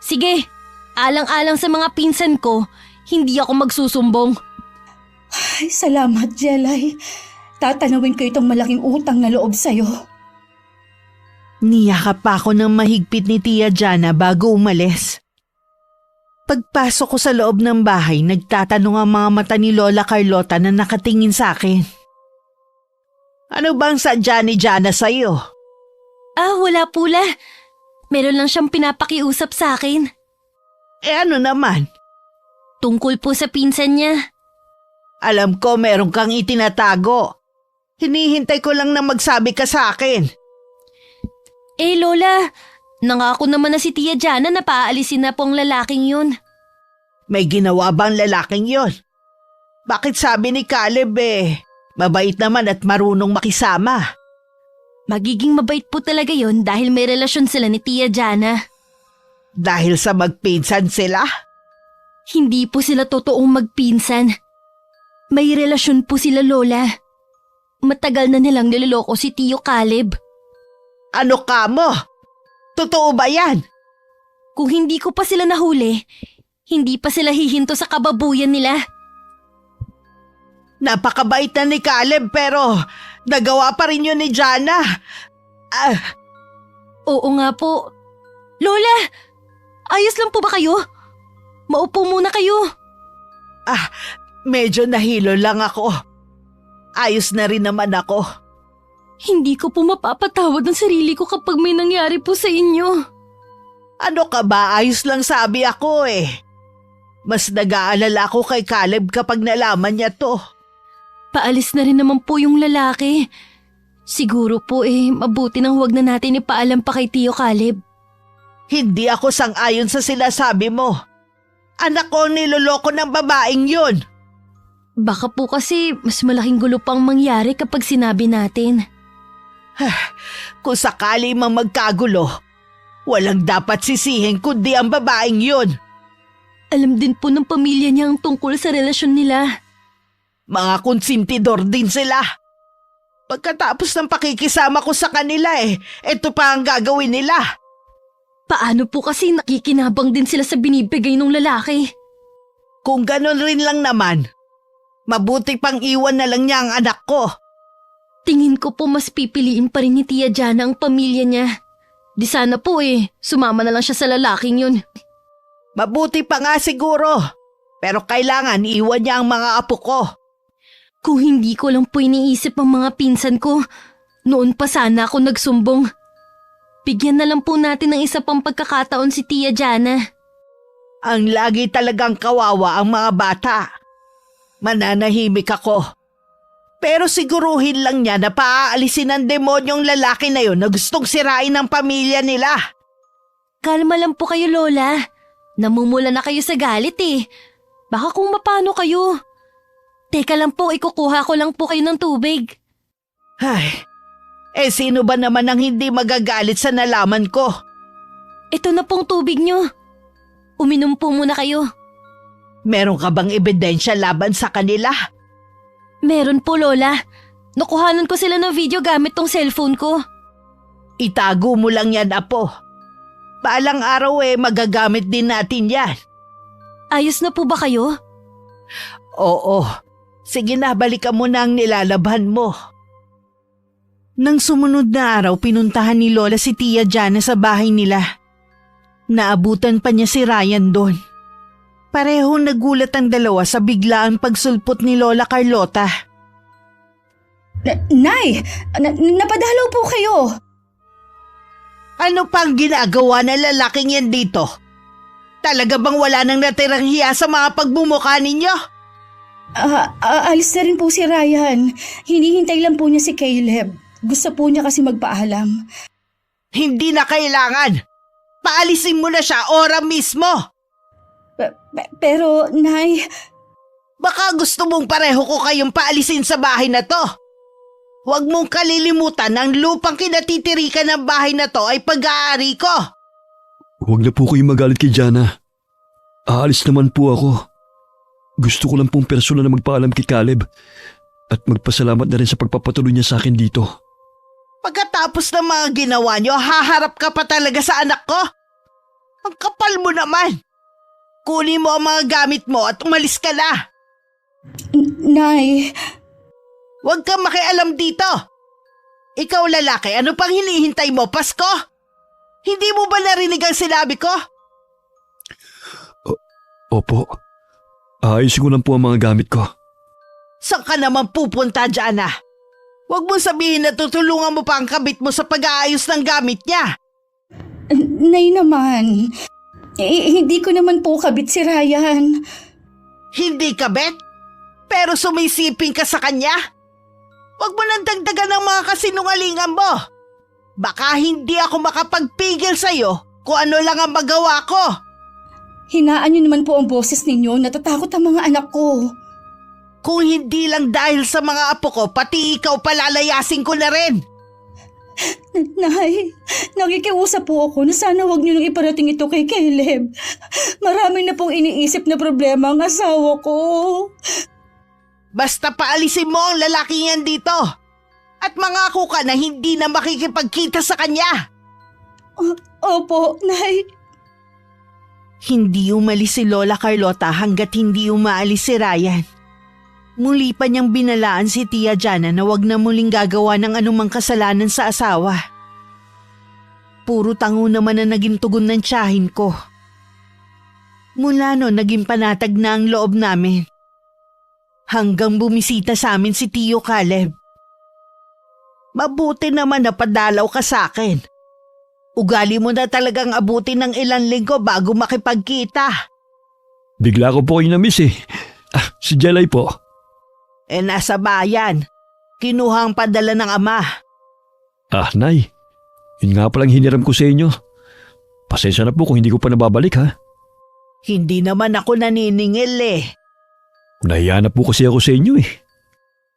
Sige, Alang-alang sa mga pinsan ko, hindi ako magsusumbong. Ay, salamat, Jelay. Tatanawin ko itong malaking utang na loob sa'yo. Niyakap pa ako ng mahigpit ni Tia Jana bago umalis. Pagpasok ko sa loob ng bahay, nagtatanong ang mga mata ni Lola Carlota na nakatingin sa akin. Ano bang sadya ni Jana sa'yo? Wala pula. Meron lang siyang pinapakiusap sa akin. Ano naman? Tungkol po sa pinsan niya. Alam ko meron kang itinatago. Hinihintay ko lang na magsabi ka sa akin. Lola, nangako naman na si Tia Jana na paaalisin na po ang lalaking yun. May ginawa bang lalaking yon? Bakit sabi ni Caleb mabait naman at marunong makisama? Magiging mabait po talaga yun dahil may relasyon sila ni Tia Jana. Dahil sa magpinsan sila? Hindi po sila totoong magpinsan. May relasyon po sila, Lola. Matagal na nilang niloloko si Tio Caleb. Ano ka mo? Totoo ba yan? Kung hindi ko pa sila nahuli, hindi pa sila hihinto sa kababuyan nila. Napakabait na ni Caleb pero nagawa pa rin yun ni Jana. Oo nga po. Lola, ayos lang po ba kayo? Maupo muna kayo. Medyo nahilo lang ako. Ayos na rin naman ako. Hindi ko po mapapatawad ang sarili ko kapag may nangyari po sa inyo. Ano ka ba? Ayos lang sabi ako Mas nag-aalala ako kay Caleb kapag nalaman niya to. Paalis na rin naman po yung lalaki. Siguro po mabuti nang huwag na natin ipaalam pa kay Tio Caleb. Hindi ako sang-ayon sa sinasabi mo. Anak ko ang niloloko ng babaeng yun. Baka po kasi mas malaking gulo pang mangyari kapag sinabi natin. Kung sakali mang magkagulo, walang dapat sisihin kundi ang babaeng yun. Alam din po ng pamilya niya ang tungkol sa relasyon nila. Mga konsintidor din sila. Pagkatapos ng pakikisama ko sa kanila ito pa ang gagawin nila. Paano po kasi nakikinabang din sila sa binibigay ng lalaki? Kung ganon rin lang naman, mabuti pang iwan na lang niya ang anak ko. Tingin ko po mas pipiliin pa rin ni Tia Jana ang pamilya niya. Di sana po sumama na lang siya sa lalaking yun. Mabuti pa nga siguro, pero kailangan iwan niya ang mga apo ko. Kung hindi ko lang po iniisip ang mga pinsan ko, noon pa sana ako nagsumbong. Bigyan na lang po natin ng isa pang pagkakataon si Tia Jana. Ang lagi talagang kawawa ang mga bata. Mananahimik ako. Pero siguruhin lang niya na paaalisin ng demonyong lalaki na yon na gustong sirain ang pamilya nila. Kalma lang po kayo, Lola. Namumula na kayo sa galit Baka kung mapano kayo. Teka lang po, ikukuha ko lang po kayo ng tubig. Sino ba naman ang hindi magagalit sa nalaman ko? Ito na pong tubig nyo. Uminom po muna kayo. Meron ka bang ebidensya laban sa kanila? Meron po, Lola. Nakuhanan ko sila ng video gamit tong cellphone ko. Itago mo lang yan, Apo. Paalang araw magagamit din natin yan. Ayos na po ba kayo? Oo. Sige na, balikan mo na ang nilalabhan mo. Nang sumunod na araw, pinuntahan ni Lola si Tia Jana sa bahay nila. Naabutan pa niya si Ryan doon. Parehong nagulat ang dalawa sa biglaang pagsulpot ni Lola Carlota. Nay, napadalaw po kayo. Ano pang ginagawa ng lalaking yan dito? Talaga bang wala nang natirang hiya sa mga pagbumuka ninyo? Alis na rin po si Ryan. Hinihintay lang po niya si Caleb. Gusto po niya kasi magpaalam. Hindi na kailangan. Paalisin mo na siya ora mismo. Pero, Nay... Baka gusto mong pareho ko kayong paalisin sa bahay na to. Huwag mong kalilimutan na ang lupang kinatitirikan ng bahay na to ay pag-aari ko. Huwag na po kayong magalit kay Jana. Aalis naman po ako. Gusto ko lang pong personal na magpaalam kay Caleb at magpasalamat na rin sa pagpapatuloy niya sa akin dito. Pagkatapos ng mga ginawa niyo, haharap ka pa talaga sa anak ko? Ang kapal mo naman. Kunin mo ang mga gamit mo at umalis ka na. Nay, Huwag kang makialam dito. Ikaw lalaki, ano pang hinihintay mo, Pasko? Hindi mo ba narinig ang sinabi ko? Opo. Ayusin ko lang po ang mga gamit ko. Saan ka naman pupunta, Jana? Huwag mo sabihin na tutulungan mo pa ang kabit mo sa pag-aayos ng gamit niya. Nay naman. Hindi ko naman po kabit si Ryan. Hindi kabit? Pero sumisiping ka sa kanya? Huwag mo nang dagdagan ng mga kasinungalingan mo. Baka hindi ako makapagpigil sa'yo kung ano lang ang magawa ko. Hinaan niyo naman po ang boses ninyo. Natatakot ang mga anak ko. Kung hindi lang dahil sa mga apo ko, pati ikaw palalayasin ko na rin. Nay, nakikiusap po ako na sana huwag niyo nang iparating ito kay Caleb. Marami na pong iniisip na problema ang asawa ko. Basta paalisin mo ang lalaking yan dito. At mangako ka na hindi na makikipagkita sa kanya. Opo, Nay. Hindi umalis si Lola Carlota hanggat hindi umaalis si Ryan. Muli pa niyang binalaan si Tia Jana na wag na muling gagawa ng anumang kasalanan sa asawa. Puro tango naman na naging tugon ng tiyahin ko. Mula noon naging panatag na ang loob namin. Hanggang bumisita sa amin si Tio Caleb. Mabuti naman na padalaw ka sa akin. Ugali mo na talagang abutin ng ilang linggo bago makipagkita. Bigla ko po kayo na-miss eh. Si Jelay po. Nasa bayan. Kinuha ang padala ng ama. Nay. Yun nga palang hiniram ko sa inyo. Pasensya na po kung hindi ko pa nababalik ha. Hindi naman ako naniningil eh. Nahiya na po kasi ako sa inyo eh.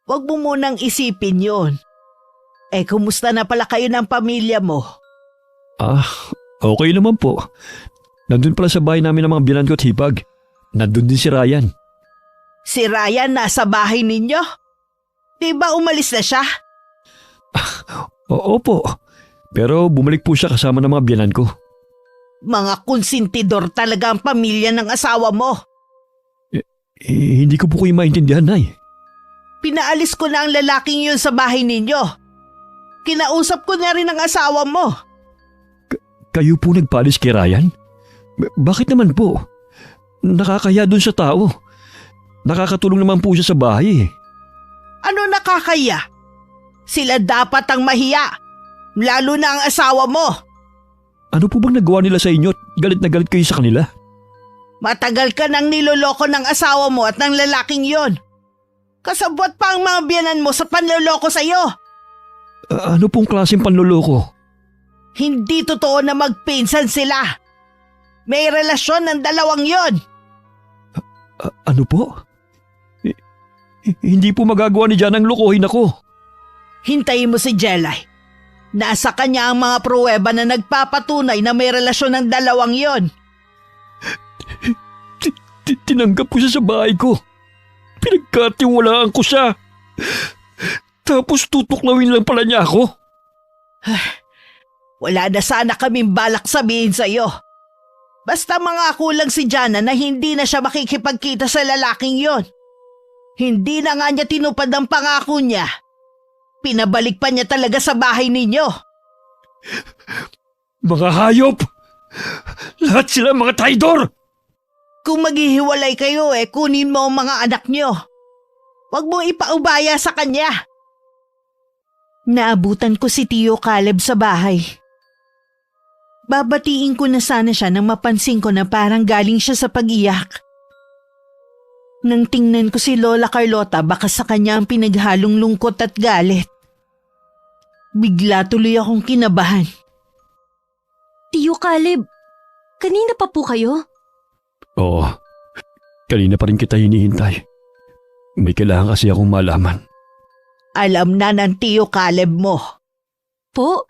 Huwag mo munang isipin yon. Kumusta na pala kayo ng pamilya mo? Okay naman po. Nandun pala sa bahay namin ang mga biyanan ko at hipag. Nandun din si Ryan. Si Ryan nasa bahay ninyo? Di ba umalis na siya? Opo. Pero bumalik po siya kasama ng mga biyanan ko. Mga konsintidor talaga ang pamilya ng asawa mo. Hindi ko po kayo maintindihan, Nay. Pinaalis ko na ang lalaking yun sa bahay ninyo. Kinausap ko na rin ang asawa mo. Kayo po nagpalis kay Ryan? Bakit naman po? Nakakaya dun sa tao. Nakakatulong naman po siya sa bahay eh. Ano nakakaya? Sila dapat ang mahiya. Lalo na ang asawa mo. Ano po bang nagawa nila sa inyo at galit na galit kayo sa kanila? Matagal ka nang niloloko ng asawa mo at ng lalaking yon. Kasabot pa ang mga biyanan mo sa panloloko sa'yo. Ano pong klaseng panloloko? Hindi totoo na magpinsan sila. May relasyon ng dalawang yon. Ano po? Hindi po magagawa ni Jan ang lokohin ako. Hintayin mo si Jelay. Nasa kanya ang mga pruweba na nagpapatunay na may relasyon ng dalawang yon. Tinanggap ko siya sa bahay ko. Pinagkatiwalaan ko siya. Tapos tutuklawin lang pala niya ako. Wala na sana kaming balak sabihin sa'yo. Basta mangako lang si Jana na hindi na siya makikipagkita sa lalaking yon. Hindi na nga niya tinupad ang pangako niya. Pinabalik pa niya talaga sa bahay ninyo. Mga hayop! Lahat sila mga traidor! Kung maghihiwalay kayo kunin mo ang mga anak niyo. Huwag mong ipaubaya sa kanya. Naabutan ko si Tio Caleb sa bahay. Babatiin ko na sana siya nang mapansin ko na parang galing siya sa pag-iyak. Nang tingnan ko si Lola Carlota, baka sa kanya ang pinaghalong lungkot at galit. Bigla tuloy akong kinabahan. Tio Caleb, kanina pa po kayo? Oo, kanina pa rin kita hinihintay. May kailangan kasi akong malaman. Alam na ng Tio Caleb mo. Po?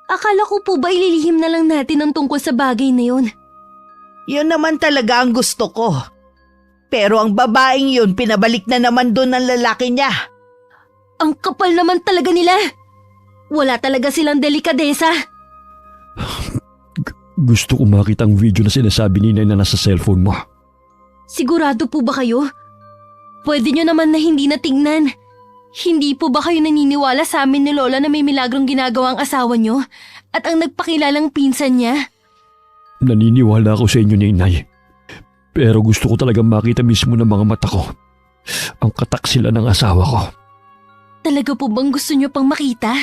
Akala ko po ba ililihim na lang natin ang tungkol sa bagay na yun? Yun naman talaga ang gusto ko. Pero ang babaeng yun pinabalik na naman doon ng lalaki niya. Ang kapal naman talaga nila. Wala talaga silang delikadesa. Gusto ko makita ang video na sinasabi ni Inay na nasa cellphone mo. Sigurado po ba kayo? Pwede nyo naman na hindi natingnan. Hindi po ba kayo naniniwala sa amin ni Lola na may milagrong ginagawa ang asawa nyo at ang nagpakilalang pinsan niya? Naniniwala ako sa inyo ni Inay. Pero gusto ko talagang makita mismo ng mga mata ko ang kataksilan ng asawa ko. Talaga po bang gusto nyo pang makita?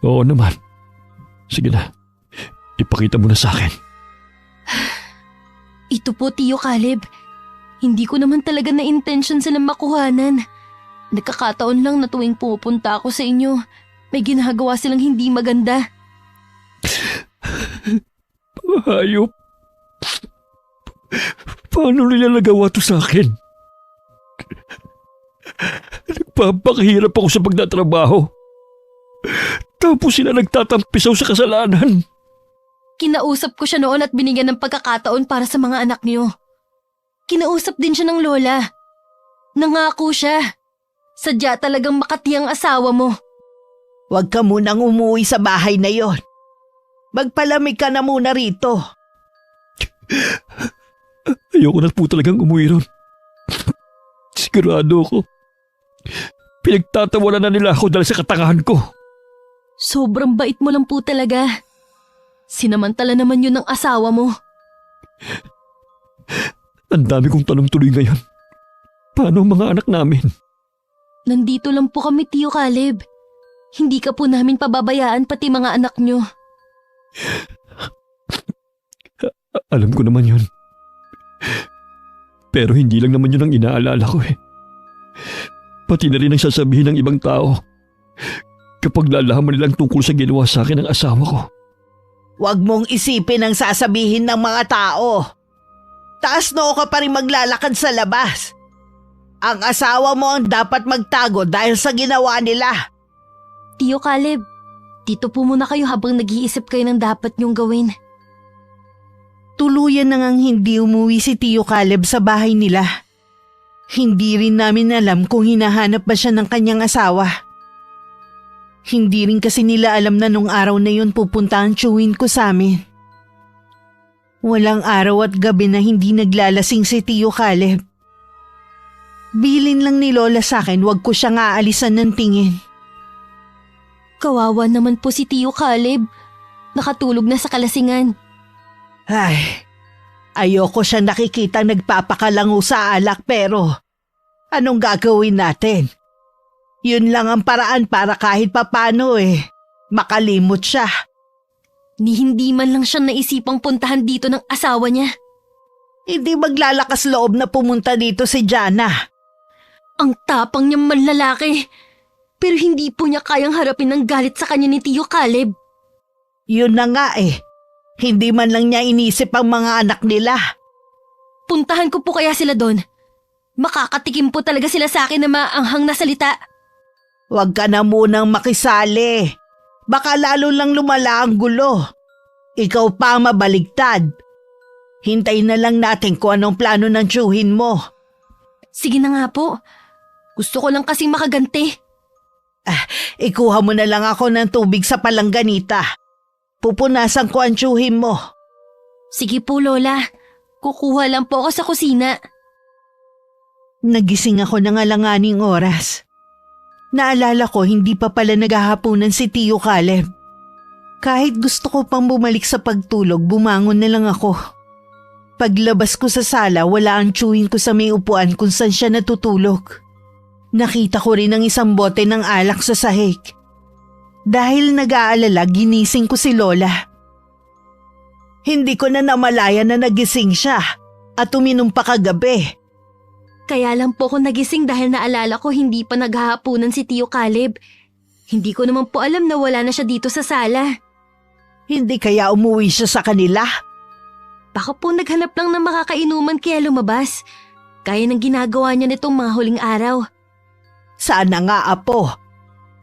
Oo naman. Sige na. Ipakita mo na sa akin. Ito po, Tio Caleb. Hindi ko naman talaga na-intention silang makuhanan. Nagkakataon lang na tuwing pupunta ako sa inyo, may ginagawa silang hindi maganda. Hayop. Paano nila nagawa to sa akin? Nagpapakahirap ako sa pagtatrabaho. Tapos sila nagtatampisaw sa kasalanan. Kinausap ko siya noon at binigyan ng pagkakataon para sa mga anak niyo. Kinausap din siya ng lola. Nangako siya. Sadya talagang makati ang asawa mo. Huwag ka munang umuwi sa bahay na yon. Magpalamig ka na muna rito. Ayoko na po talagang umuwi ron. Sigurado ako. Pinagtatawanan na nila ako dahil sa katangahan ko. Sobrang bait mo lang po talaga. Sinamantala naman yun ng asawa mo. Ang dami kong tanong tuloy ngayon. Paano ang mga anak namin? Nandito lang po kami, Tio Caleb. Hindi ka po namin pababayaan pati mga anak nyo. Alam ko naman yun. Pero hindi lang naman yun ang inaalala ko eh. Pati na rin ang sasabihin ng ibang tao kapag lalaman nilang tungkol sa ginawa sa akin ng asawa ko. Huwag mong isipin ang sasabihin ng mga tao. Taas noo ka pa rin maglalakad sa labas. Ang asawa mo ang dapat magtago dahil sa ginawa nila. Tio Caleb, dito po muna kayo habang nag-iisip kayo ng dapat nyong gawin. Tuluyan na ngang hindi umuwi si Tio Caleb sa bahay nila. Hindi rin namin alam kung hinahanap ba siya ng kanyang asawa. Hindi rin kasi nila alam na nung araw na yun pupunta ang tiyuhin ko sa amin. Walang araw at gabi na hindi naglalasing si Tio Caleb. Bilin lang ni Lola sa akin wag ko siyang aalisan ng tingin. Kawawa naman po si Tio Caleb. Nakatulog na sa kalasingan. Ay, ayoko siya nakikita nagpapakalango sa alak pero anong gagawin natin? Yun lang ang paraan para kahit papano makalimot siya. Ni hindi man lang siya naisipang puntahan dito ng asawa niya. Hindi maglalakas loob na pumunta dito si Jana. Ang tapang niyang manlalaki. Pero hindi po niya kayang harapin ang galit sa kanya ni Tio Caleb. Yun na nga Hindi man lang niya inisip ang mga anak nila. Puntahan ko po kaya sila doon. Makakatikim po talaga sila sa akin na maanghang na salita. Huwag ka na munang makisali. Baka lalo lang lumala ang gulo. Ikaw pa ang mabaligtad. Hintayin na lang natin kung anong plano ng tiyuhin mo. Sige na nga po. Gusto ko lang kasing makaganti. Ikuha mo na lang ako ng tubig sa palangganita. Pupunasan ko ang tiyuhin mo. Sige po, Lola. Kukuha lang po ako sa kusina. Nagising ako ng alanganing oras. Naalala ko hindi pa pala naghahaponan si Tio Caleb. Kahit gusto ko pang bumalik sa pagtulog, bumangon na lang ako. Paglabas ko sa sala, wala ang tiyuhin ko sa may upuan kung saan siya natutulog. Nakita ko rin ang isang bote ng alak sa sahig. Dahil nag-aalala, ginising ko si Lola. Hindi ko na namalaya na nagising siya at uminom pa kagabi. Kaya lang po ako nagising dahil naalala ko hindi pa naghahaponan si Tio Caleb. Hindi ko naman po alam na wala na siya dito sa sala. Hindi kaya umuwi siya sa kanila? Baka po naghanap lang ng makakainuman kaya lumabas. Kaya ng ginagawa niya nitong mga huling araw. Sana nga, Apo.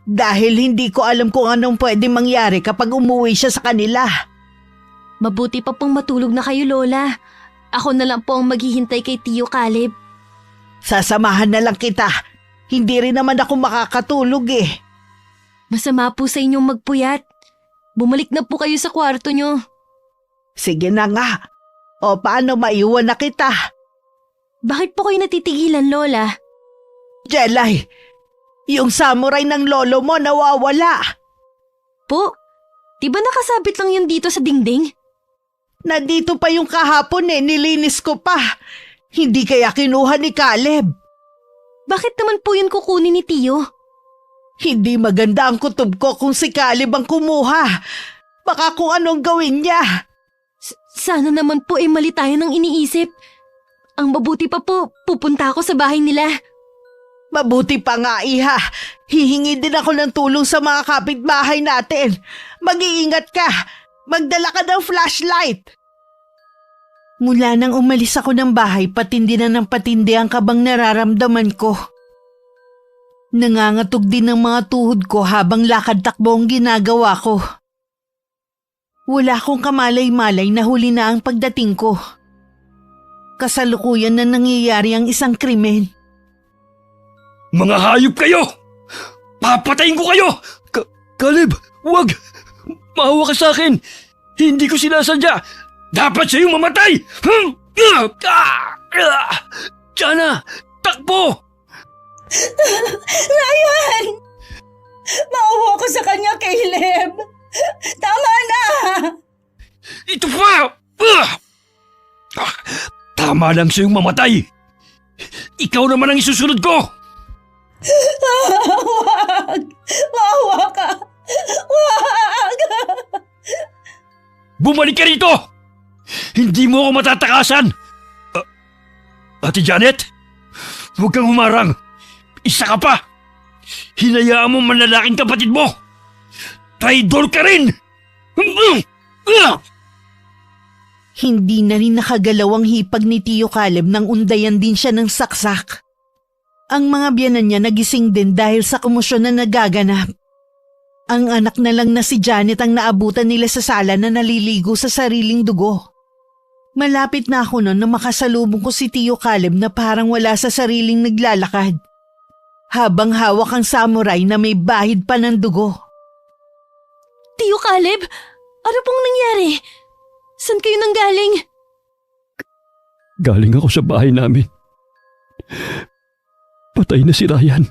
Dahil hindi ko alam kung anong pwede mangyari kapag umuwi siya sa kanila. Mabuti pa pong matulog na kayo, Lola. Ako na lang po ang maghihintay kay Tio Caleb. Sasamahan na lang kita. Hindi rin naman ako makakatulog Masama po sa inyong magpuyat. Bumalik na po kayo sa kwarto nyo. Sige na nga. O paano maiwan na kita? Bakit po kayo natitigilan, Lola? Jelay, yung samurai ng lolo mo nawawala. Po, di ba nakasabit lang yun dito sa dingding? Nandito pa yung kahapon nilinis ko pa. Hindi kaya kinuha ni Caleb. Bakit naman po yun kukunin ni Tio? Hindi maganda ang kutob ko kung si Caleb ang kumuha. Baka kung anong gawin niya. Sana naman po mali tayo ng iniisip. Ang mabuti pa po, pupunta ako sa bahay nila. Mabuti pa nga, Iha. Hihingi din ako ng tulong sa mga kapitbahay natin. Mag-iingat ka. Magdala ka ng flashlight. Mula nang umalis ako ng bahay, patindi na ng patindi ang kabang nararamdaman ko. Nangangatog din ng mga tuhod ko habang lakad-takbo ang ginagawa ko. Wala akong kamalay-malay na huli na ang pagdating ko. Kasalukuyan na nangyayari ang isang krimen. Mga hayop kayo! Papatayin ko kayo! Caleb, wag! Maawa ka sa akin! Hindi ko sinasadya! Dapat sa'yong mamatay! Jana! Takbo! Ryan! Maawa ko sa kanya, Caleb! Tama na! Ito pa! Tama lang sa'yong mamatay! Ikaw naman ang isusunod ko! Wag! Maawa ka! Wag! Bumalik ka rito! Hindi mo ako matatakasan! Ate Janet, huwag kang humarang. Isa ka pa. Hinayaan mo manlalaking kapatid mo. Traidor ka rin! Hindi na rin nakagalaw ang hipag ni Tio Caleb nang undayan din siya ng saksak. Ang mga biyanan niya nagising din dahil sa komosyon na nagaganap. Ang anak na lang na si Janet ang naabutan nila sa sala na naliligo sa sariling dugo. Malapit na ako noon na makasalubong ko si Tio Caleb na parang wala sa sariling naglalakad. Habang hawak ang samurai na may bahid pa ng dugo. Tio Caleb, ano pong nangyari? Saan kayo nanggaling? Galing ako sa bahay namin. Patay na si Ryan.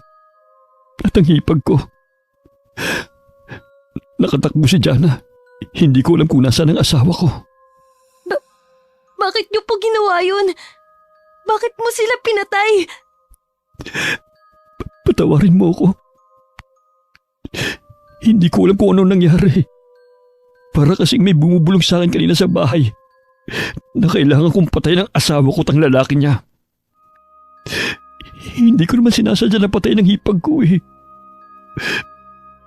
At ang hipag ko. Nakatakbo si Jana. Hindi ko alam kung nasaan ang asawa ko. Bakit niyo po ginawa yun? Bakit mo sila pinatay? Patawarin mo ako. Hindi ko alam kung anong nangyari. Para kasing may bumubulong sa akin kanina sa bahay na kailangan kong patay ng asawa ko tang lalaki niya. Hindi ko naman sinasadya na patay ng hipag ko eh.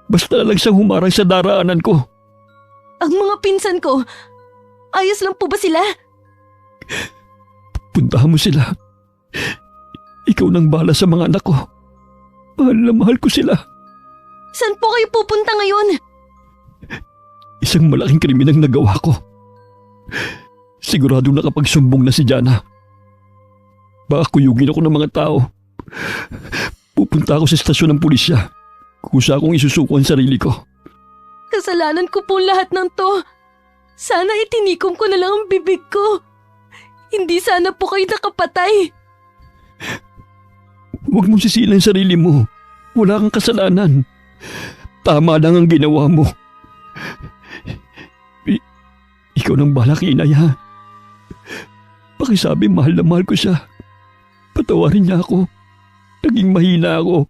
Basta lang siyang humarang sa daraanan ko. Ang mga pinsan ko, ayos lang po ba sila? Puntahan mo sila. Ikaw nang bahala sa mga anak ko. Mahal na mahal ko sila. Saan po kayo pupunta ngayon? Isang malaking krimen ang nagawa ko. Sigurado nakapagsumbong na si Jana. Baka kuyugin ako ng mga tao. Pupunta ako sa estasyon ng pulisya. Kusa akong isusuko ang sarili ko. Kasalanan ko po lahat ng to. Sana itinikom ko na lang ang bibig ko. Hindi sana po kayo nakapatay. Huwag mong sisilan ang sarili mo. Wala kang kasalanan. Tama lang ang ginawa mo. Ikaw nang bahala kay inay, ha? Pakisabi mahal na mahal ko siya. Patawarin niya ako. Naging mahina ako.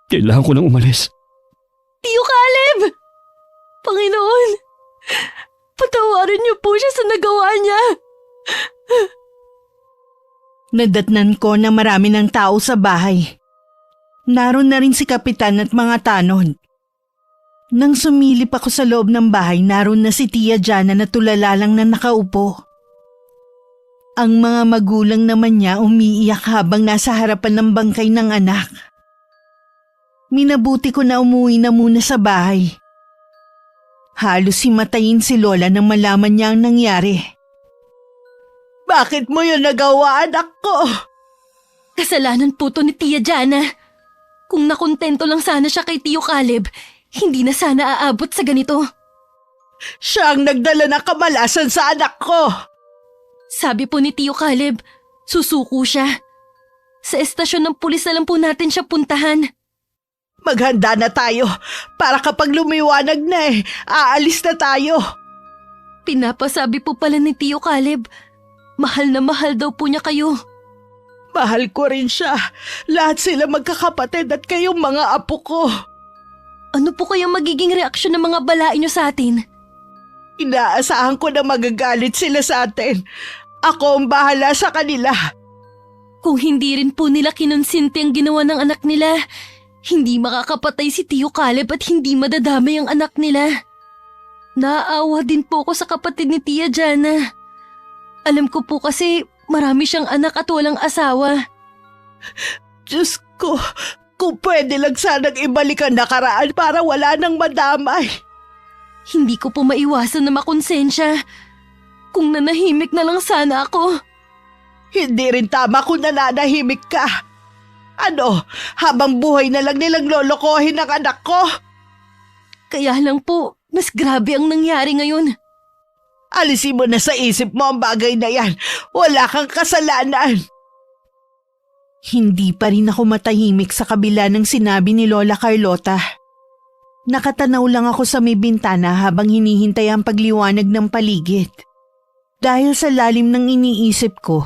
Kailangan ko nang umalis. Tio Caleb! Panginoon, patawarin niyo po siya sa nagawa niya. Nadatnan ko na marami ng tao sa bahay. Naroon na rin si Kapitan at mga tanod. Nang sumilip ako sa loob ng bahay, naroon na si Tia Jana na tulala lang na nakaupo. Ang mga magulang naman niya umiiyak habang nasa harapan ng bangkay ng anak. Minabuti ko na umuwi na muna sa bahay. Halos himatayin si Lola nang malaman niya ang nangyari. Bakit mo yun nagawa, anak ko? Kasalanan po to ni Tia Jana. Kung nakontento lang sana siya kay Tio Caleb, hindi na sana aabot sa ganito. Siya ang nagdala ng kamalasan sa anak ko. Sabi po ni Tio Caleb, susuko siya. Sa estasyon ng pulis na lang po natin siya puntahan. Maghanda na tayo para kapag lumiwanag na aalis na tayo. Pinapasabi po pala ni Tio Caleb, mahal na mahal daw po niya kayo. Mahal ko rin siya. Lahat sila magkakapatid at kayong mga apo ko. Ano po kayang magiging reaksyon ng mga balain niyo sa atin? Inaasahan ko na magagalit sila sa atin. Ako ang bahala sa kanila. Kung hindi rin po nila kinonsinti ang ginawa ng anak nila, hindi makakapatay si Tio Caleb at hindi madadamay ang anak nila. Naaawa din po ako sa kapatid ni Tia Jana. Alam ko po kasi marami siyang anak at walang asawa. Diyos ko, kung pwede lang sanang ibalik ang nakaraan para wala nang madamay. Hindi ko po maiwasan na makonsensya. Kung nanahimik na lang sana ako. Hindi rin tama kung nananahimik ka. Ano, habang buhay na lang nilang lolokohin ang anak ko? Kaya lang po, mas grabe ang nangyari ngayon. Alisin mo na sa isip mo ang bagay na yan. Wala kang kasalanan. Hindi pa rin ako matahimik sa kabila ng sinabi ni Lola Carlota. Nakatanaw lang ako sa may bintana habang hinihintay ang pagliwanag ng paligid. Dahil sa lalim ng iniisip ko,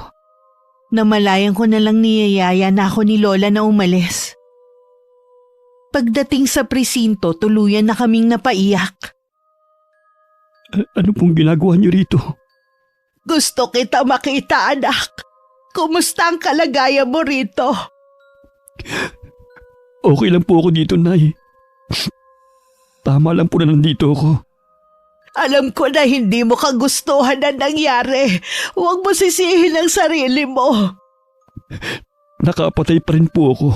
namalayan ko na lang niyayaya na ako ni Lola na umalis. Pagdating sa presinto, tuluyan na kaming napaiyak. Ano pong ginagawa niyo rito? Gusto kita makita, anak. Kumusta ang kalagayan mo rito? Okay lang po ako dito, Nay. Tama lang po na nandito ako. Alam ko na hindi mo kagustuhan ang nangyari. Huwag mo sisihin ang sarili mo. Nakapatay pa rin po ako.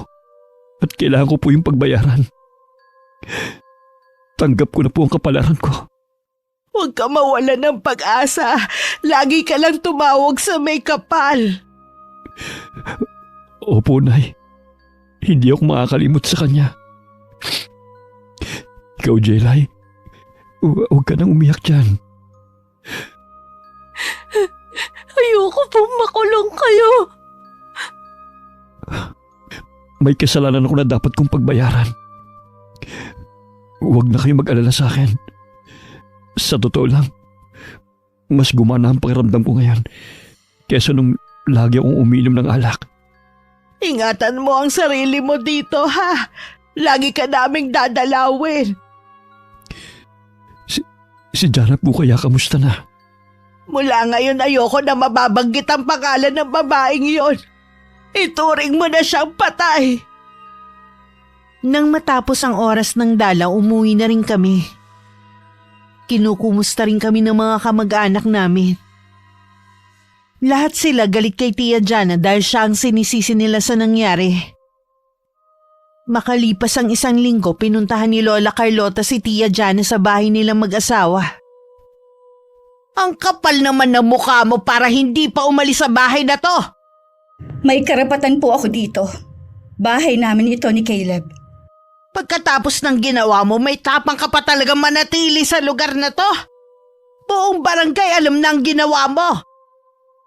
At kailangan ko po yung pagbayaran. Tanggap ko na po ang kapalaran ko. Huwag ka mawala ng pag-asa. Lagi ka lang tumawag sa may kapal. Opo, Nay. Hindi ako makakalimot sa kanya. Ikaw, Jelay, huwag ka nang umiyak dyan. Ayoko pong makulong kayo. May kasalanan ako na dapat kong pagbayaran. Huwag na kayong mag-alala sa akin. Sa totoo lang, mas gumana ang pakiramdam ko ngayon kesa nung lagi akong uminom ng alak. Ingatan mo ang sarili mo dito, ha? Lagi ka naming dadalawin. Si Jana po kaya kamusta na? Mula ngayon ayoko na mababanggit ang pangalan ng babaeng yon. Ituring mo na siyang patay. Nang matapos ang oras ng dalaw, umuwi na rin kami. Kinukumusta rin kami ng mga kamag-anak namin. Lahat sila galit kay Tia Jana dahil siya ang sinisisi nila sa nangyari. Makalipas ang 1 linggo, pinuntahan ni Lola Carlota si Tia Jana sa bahay nilang mag-asawa. Ang kapal naman ng mukha mo para hindi pa umalis sa bahay na to. May karapatan po ako dito. Bahay namin ito ni Caleb. Pagkatapos ng ginawa mo, may tapang ka pa talagang manatili sa lugar na to. Buong barangay alam na ang ginawa mo.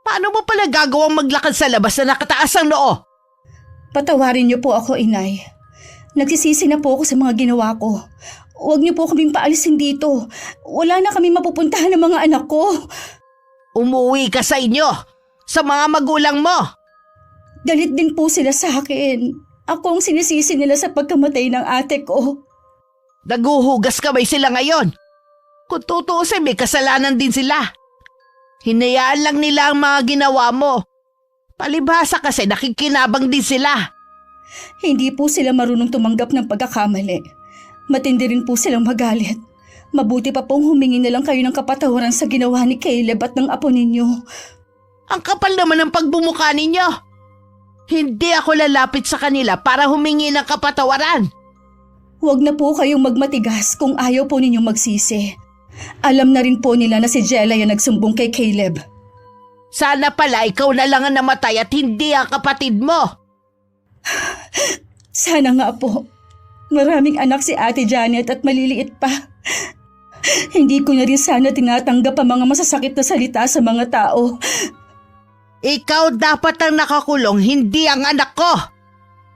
Paano mo pala gagawang maglakad sa labas na nakataas ang noo? Patawarin niyo po ako, Inay. Nagsisisi na po ako sa mga ginawa ko. Huwag niyo po kaming paalisin dito. Wala na kami mapupuntahan ng mga anak ko. Umuwi ka sa inyo, sa mga magulang mo. Galit din po sila sa akin. Ako ang sinisisi nila sa pagkamatay ng ate ko. Naguhugas kamay sila ngayon. Kung tutuusin, may kasalanan din sila. Hinayaan lang nila ang mga ginawa mo. Palibhasa kasi nakikinabang din sila. Hindi po sila marunong tumanggap ng pagkakamali. Matindi rin po silang magalit. Mabuti pa pong humingi na lang kayo ng kapatawaran sa ginawa ni Caleb at ng apo ninyo. Ang kapal naman ng pagbumuka ninyo. Hindi ako lalapit sa kanila para humingi ng kapatawaran. Huwag na po kayong magmatigas kung ayaw po ninyong magsisi. Alam na rin po nila na si Jelay ang nagsumbong kay Caleb. Sana pala ikaw na lang ang namatay at hindi ang kapatid mo. Sana nga po. Maraming anak si Ate Janet at maliliit pa. Hindi ko na rin sana tinatanggap ang mga masasakit na salita sa mga tao. Ikaw dapat ang nakakulong, hindi ang anak ko.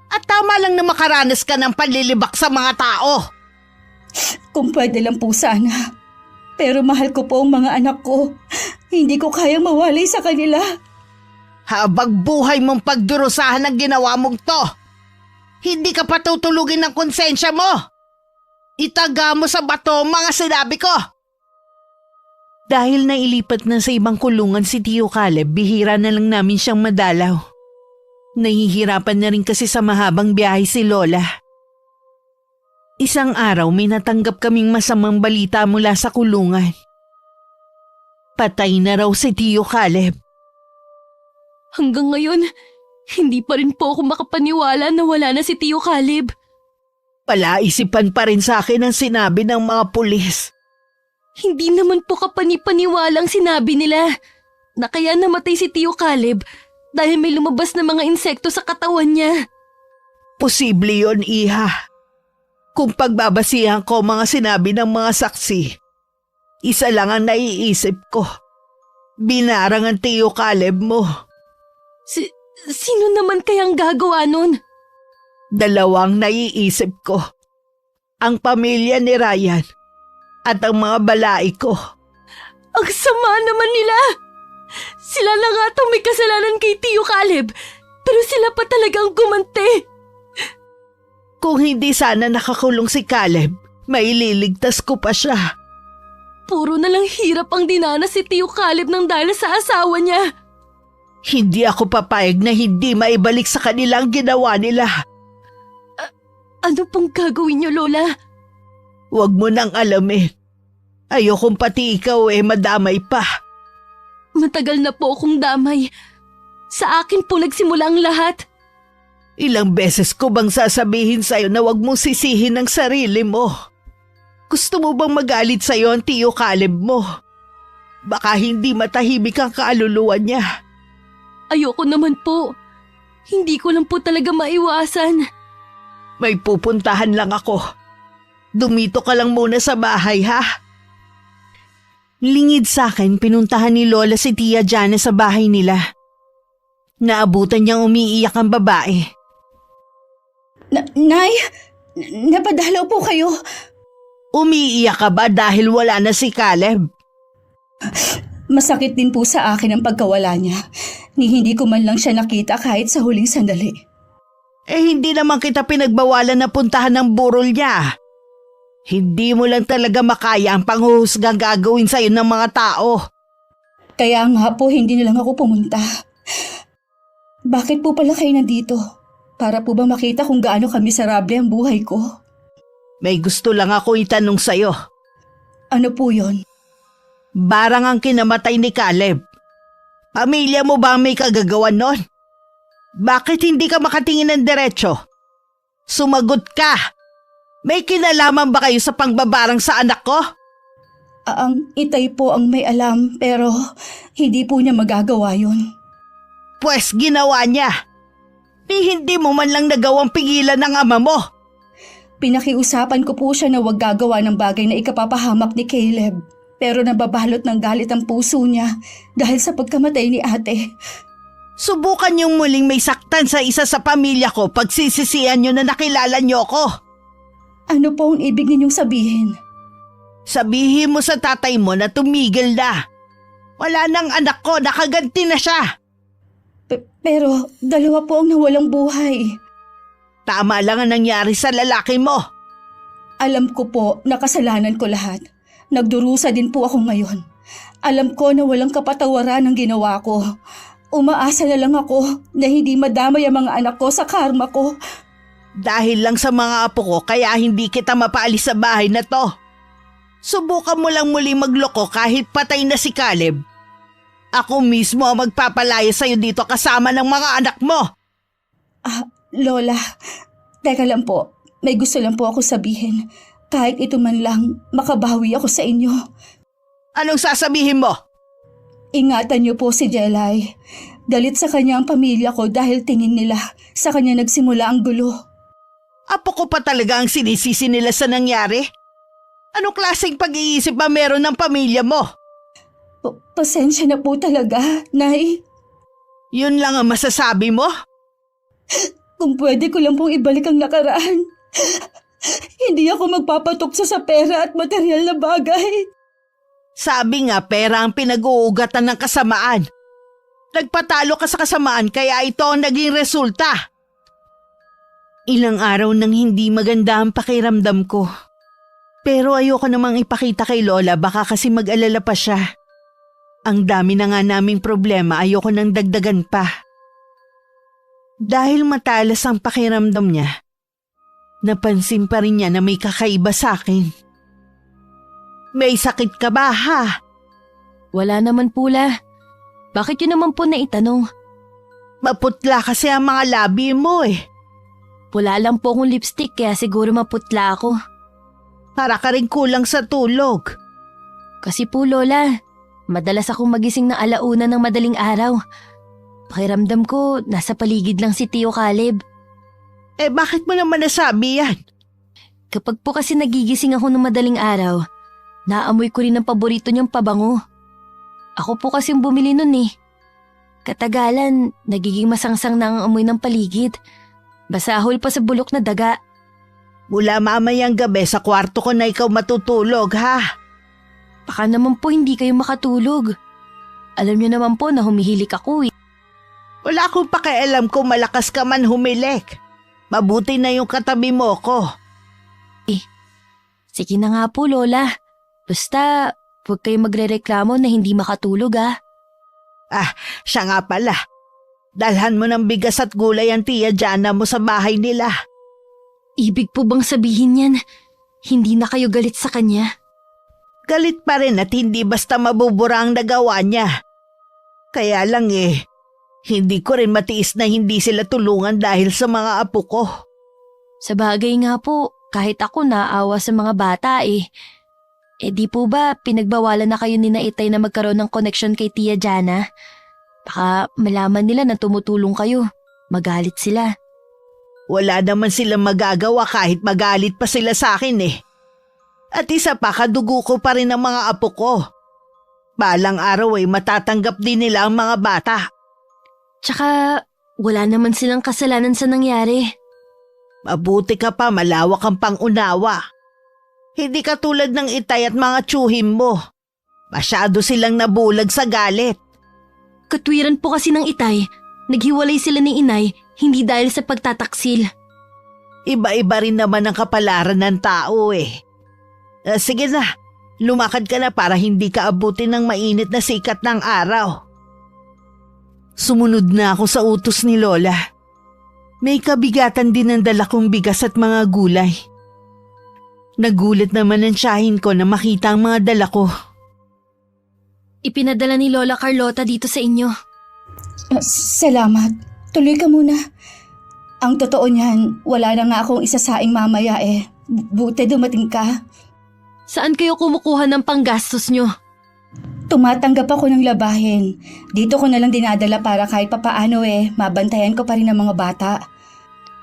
At tama lang na makaranas ka ng panlilibak sa mga tao. Kung pwede lang po sana. Pero mahal ko po ang mga anak ko. Hindi ko kayang mawalay sa kanila. Habang buhay mong pagdurusahan ang ginawa mong to, hindi ka patutulugin ng konsensya mo. Itaga mo sa bato ang mga sinabi ko. Dahil nailipat na sa ibang kulungan si Tio Caleb, bihira na lang namin siyang madalaw. Nahihirapan na rin kasi sa mahabang biyahe si Lola. Isang araw may natanggap kaming masamang balita mula sa kulungan. Patay na raw si Tio Caleb. Hanggang ngayon, hindi pa rin po ako makapaniwala na wala na si Tio Caleb. Palaisipan pa rin sa akin ang sinabi ng mga pulis. Hindi naman po kapani-paniwalang sinabi nila na kaya namatay si Tio Caleb dahil may lumabas na mga insekto sa katawan niya. Posible yon, Iha. Kung pagbabasihan ko mga sinabi ng mga saksi, isa lang ang naiisip ko. Binarang ang Tio Caleb mo. Sino naman kayang gagawa nun? Dalawang naiisip ko. Ang pamilya ni Ryan at ang mga balai ko. Ang sama naman nila! Sila na nga itong may kasalanan kay Tio Caleb, pero sila pa talagang gumante. Kung hindi sana nakakulong si Caleb, maililigtas ko pa siya. Puro na lang hirap ang dinanas si Tio Caleb nang dahil sa asawa niya. Hindi ako papayag na hindi maibalik sa kanila ang ginawa nila. Ano pong gagawin niyo, Lola? Huwag mo nang alamin. Ayokong pati ikaw madamay pa. Matagal na po akong damay. Sa akin po nagsimula ang lahat. Ilang beses ko bang sasabihin sa'yo na huwag mong sisihin ang sarili mo? Gusto mo bang magalit sa'yo ang Tio Caleb mo? Baka hindi matahimik ang kaluluwa niya. Ayoko naman po. Hindi ko lang po talaga maiwasan. May pupuntahan lang ako. Dumito ka lang muna sa bahay, ha? Lingid sa akin, pinuntahan ni Lola si Tia Jana sa bahay nila. Naabutan niyang umiiyak ang babae. Nay, napadalaw po kayo. Umiiyak ka ba dahil wala na si Caleb? Masakit din po sa akin ang pagkawala niya. Ni hindi ko man lang siya nakita kahit sa huling sandali. Hindi naman kita pinagbawalan na puntahan ng burol niya. Hindi mo lang talaga makaya ang panghuhusgang gagawin sa'yo ng mga tao. Kaya nga po hindi na lang ako pumunta. Bakit po pala kayo nandito? Para po ba makita kung gaano kamisarable ang buhay ko? May gusto lang ako itanong sa'yo. Ano po yon? Barang ang kinamatay ni Caleb. Pamilya mo ba may kagagawan nun? Bakit hindi ka makatingin ng diretsyo? Sumagot ka! May kinalaman ba kayo sa pangbabarang sa anak ko? Ang itay po ang may alam pero hindi po niya magagawa yon. Pwes ginawa niya. Hindi mo man lang nagawang pigilan ng ama mo. Pinakiusapan ko po siya na huwag gagawa ng bagay na ikapapahamak ni Caleb. Pero nababalot ng galit ang puso niya dahil sa pagkamatay ni ate. Subukan niyong muling may saktan sa isa sa pamilya ko pag sisisihan niyo na nakilala niyo ko. Ano po ang ibig ninyong sabihin? Sabihin mo sa tatay mo na tumigil na. Wala nang anak ko, nakaganti na siya. Pero dalawa po ang nawalang buhay. Tama lang ang nangyari sa lalaki mo. Alam ko po na kasalanan ko lahat. Nagdurusa din po ako ngayon. Alam ko na walang kapatawaran ang ginawa ko. Umaasa na lang ako na hindi madamay ang mga anak ko sa karma ko. Dahil lang sa mga apo ko kaya hindi kita mapaalis sa bahay na to. Subukan mo lang muli magloko kahit patay na si Caleb. Ako mismo ang magpapalaya sa'yo dito kasama ng mga anak mo. Lola, teka lang po. May gusto lang po ako sabihin. Kahit ito man lang, makabawi ako sa inyo. Anong sasabihin mo? Ingatan niyo po si Jelay. Galit sa kanya ang pamilya ko dahil tingin nila sa kanya nagsimula ang gulo. Apo ko pa talaga ang sinisisi nila sa nangyari? Anong klaseng pag-iisip ba meron ng pamilya mo? Pasensya na po talaga, Nay. Yun lang ang masasabi mo? Kung pwede ko lang pong ibalik ang nakaraan. Hindi ako magpapatukso sa pera at material na bagay. Sabi nga pera ang pinag-uugatan ng kasamaan. Nagpatalo ka sa kasamaan kaya ito ang naging resulta. Ilang araw nang hindi maganda ang pakiramdam ko. Pero ayoko namang ipakita kay Lola baka kasi mag-alala pa siya. Ang dami na nga naming problema, ayoko nang dagdagan pa. Dahil matalas ang pakiramdam niya, napansin pa rin niya na may kakaiba sa akin. May sakit ka ba ha? Wala naman pula. Bakit yun naman po naitanong? Maputla kasi ang mga labi mo eh. Wala lang po akong lipstick kaya siguro maputla ako. Para ka rin kulang sa tulog. Kasi po Lola, madalas akong magising ng 1:00 ng madaling araw. Pakiramdam ko nasa paligid lang si Tio Caleb. Eh bakit mo naman nasabi yan? Kapag po kasi nagigising ako ng madaling araw, naamoy ko rin ang paborito niyang pabango. Ako po kasing bumili nun eh. Katagalan, nagiging masangsang na ang amoy ng paligid. Basahol pa sa bulok na daga. Mula mamayang gabi sa kwarto ko na ikaw matutulog ha? Baka naman po hindi kayo makatulog. Alam niyo naman po na humihilik ako eh. Wala akong pakialam kung malakas ka man humilik. Mabuti na yung katabi mo ko. Sige na nga po Lola. Basta, huwag kayo magrereklamo na hindi makatulog ah. Siya nga pala. Dalhan mo ng bigas at gulay ang Tia Jana mo sa bahay nila. Ibig po bang sabihin yan, hindi na kayo galit sa kanya? Galit pa rin at hindi basta mabubura ang nagawa niya. Kaya lang hindi ko rin matiis na hindi sila tulungan dahil sa mga apo ko. Sa bagay nga po, kahit ako naawa sa mga bata eh. Eh di po ba pinagbawalan na kayo ni Itay na magkaroon ng connection kay Tia Jana? Baka malaman nila na tumutulong kayo. Magalit sila. Wala naman silang magagawa kahit magalit pa sila sa akin eh. At isa pa, kadugo ko pa rin ang mga apo ko. Balang araw matatanggap din nila ang mga bata. Tsaka wala naman silang kasalanan sa nangyari. Mabuti ka pa, malawak ang pangunawa. Hindi katulad ng Itay at mga tsuhim mo. Masyado silang nabulag sa galit. Katwiran po kasi ng Itay, naghiwalay sila ni Inay hindi dahil sa pagtataksil. Iba-iba rin naman ang kapalaran ng tao eh. Sige na, lumakad ka na para hindi ka abutin ng mainit na sikat ng araw. Sumunod na ako sa utos ni Lola. May kabigatan din ang dala kong bigas at mga gulay. Nagulat naman ang tiyahin ko na makita ang mga dala ko. Ipinadala ni Lola Carlota dito sa inyo. Salamat. Tuloy ka muna. Ang totoo niyan, wala na nga akong isasaing mamaya eh. Buti dumating ka. Saan kayo kumukuha ng panggastos nyo? Tumatanggap ako ng labahin. Dito ko na lang dinadala para kahit papaano mabantayan ko pa rin ang mga bata.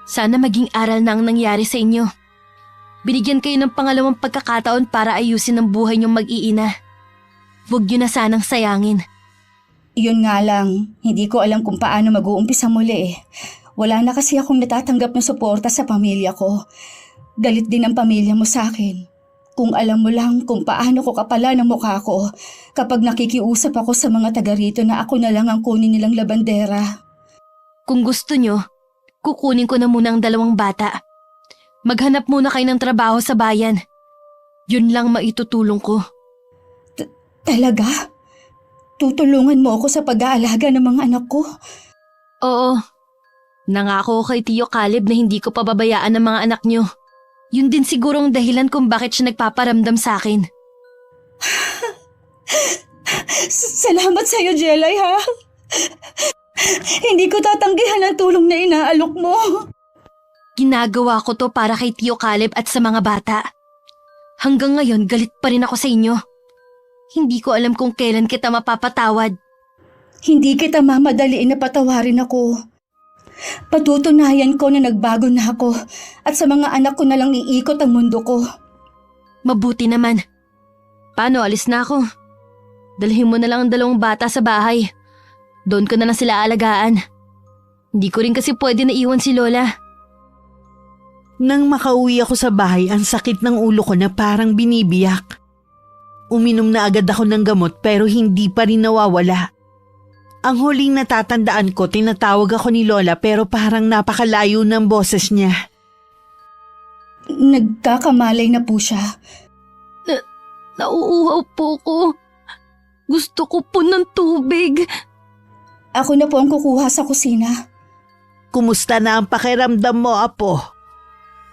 Sana maging aral na ang nangyari sa inyo. Binigyan kayo ng pangalawang pagkakataon para ayusin ang buhay niyong mag-iina. Huwag niyo na sanang sayangin. Yun nga lang, hindi ko alam kung paano mag-uumpisa muli eh. Wala na kasi akong natatanggap ng suporta sa pamilya ko. Galit din ang pamilya mo sa akin. Kung alam mo lang kung paano ko kapala ng mukha ko kapag nakikiusap ako sa mga taga rito na ako na lang ang kunin nilang labandera. Kung gusto nyo, kukunin ko na muna ang 2 bata. Maghanap muna kayo ng trabaho sa bayan. Yun lang maitutulong ko. Talaga? Tutulungan mo ako sa pag-aalaga ng mga anak ko? Oo. Nangako ko kay Tio Caleb na hindi ko pababayaan ang mga anak nyo. Yun din sigurong dahilan kung bakit siya nagpaparamdam sa akin. Salamat sa'yo, Jelay, ha? Hindi ko tatanggihan ang tulong na inaalok mo. Ginagawa ko to para kay Tio Caleb at sa mga bata. Hanggang ngayon, galit pa rin ako sa inyo. Hindi ko alam kung kailan kita mapapatawad. Hindi kita mamadaliin na patawarin ako. Patutunayan ko na nagbago na ako at sa mga anak ko na lang iikot ang mundo ko. Mabuti naman. Paano, alis na ako? Dalhin mo na lang ang 2 bata sa bahay. Doon ko na lang sila alagaan. Hindi ko rin kasi pwede na iwan si Lola. Nang makauwi ako sa bahay, ang sakit ng ulo ko na parang binibiyak. Uminom na agad ako ng gamot pero hindi pa rin nawawala. Ang huling natatandaan ko, tinatawag ako ni Lola pero parang napakalayo ng boses niya. Nagkakamalay na po siya. Nauuhaw po ko. Gusto ko po ng tubig. Ako na po ang kukuha sa kusina. Kumusta na ang pakiramdam mo, Apo?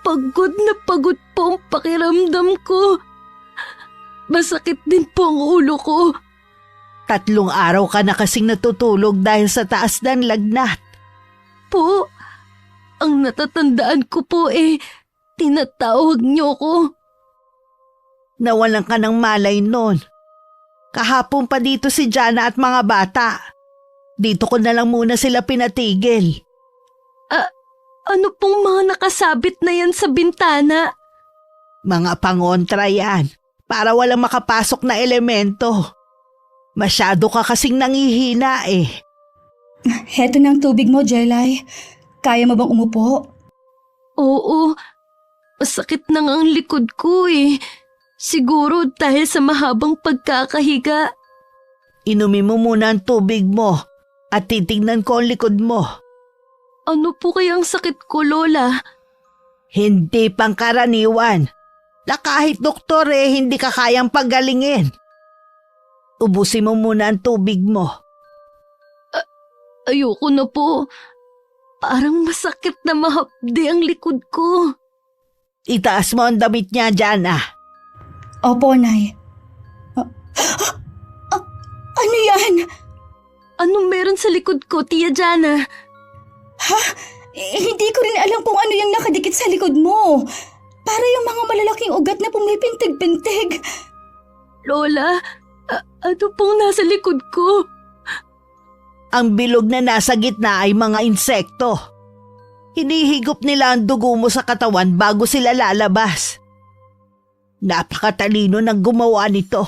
Pagod na pagod po ang pakiramdam ko. Masakit din po ang ulo ko. 3 araw ka na kasing natutulog dahil sa taas ng lagnat. Po, ang natatandaan ko po tinatawag niyo ko. Nawalan ka ng malay noon. Kahapon pa dito si Jana at mga bata. Dito ko na lang muna sila pinatigil. Ano pong mga nakasabit na yan sa bintana? Mga pangontra yan, para walang makapasok na elemento. Masyado ka kasing nangihina Heto na ang tubig mo, Jelay. Kaya mo bang umupo? Oo, masakit na nga ang likod ko Siguro dahil sa mahabang pagkakahiga. Inumin mo muna ang tubig mo at titignan ko ang likod mo. Ano po kayang sakit ko, Lola? Hindi pangkaraniwan. Na kahit doktor hindi ka kayang pagalingin. Ubusin mo muna ang tubig mo. Ayoko na po. Parang masakit na mahapdi ang likod ko. Itaas mo ang damit niya, Jana. Opo, Nay. Ano yan? Ano meron sa likod ko, Tia Jana? Hindi ko rin alam kung ano yung nakadikit sa likod mo. Para yung mga malalaking ugat na pumipintig-pintig. Lola, ano pong nasa likod ko? Ang bilog na nasa gitna ay mga insekto. Hinihigop nila ang dugo mo sa katawan bago sila lalabas. Napakatalino ng gumawa nito.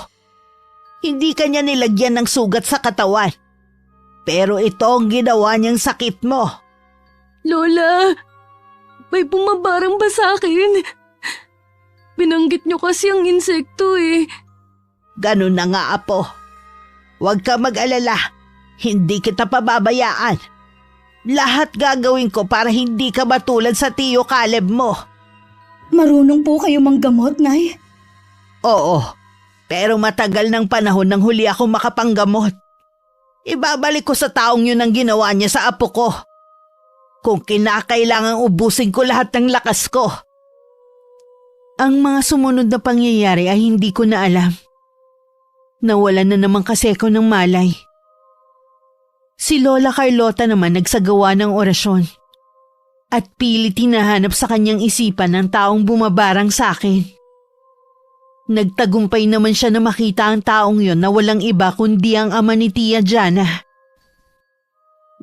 Hindi kanya nilagyan ng sugat sa katawan. Pero ito ang ginawa niyang sakit mo. Lola, may bumabarang ba sa akin? Binanggit niyo kasi ang insekto Ganun na nga, Apo. Huwag ka mag-alala. Hindi kita pababayaan. Lahat gagawin ko para hindi ka matulad sa Tiyo Caleb mo. Marunong po kayo manggamot, Nay? Oo, pero matagal ng panahon nang huli ako makapanggamot. Ibabalik ko sa taong yun ang ginawa niya sa apo ko. Kung kinakailangang ubusin ko lahat ng lakas ko. Ang mga sumunod na pangyayari ay hindi ko na alam. Nawalan na naman kasi ako ng malay. Si Lola Carlota naman nagsagawa ng orasyon. At pilit hinahanap sa kanyang isipan ng taong bumabarang sa akin. Nagtagumpay naman siya na makita ang taong yon na walang iba kundi ang ama ni Tia Jana.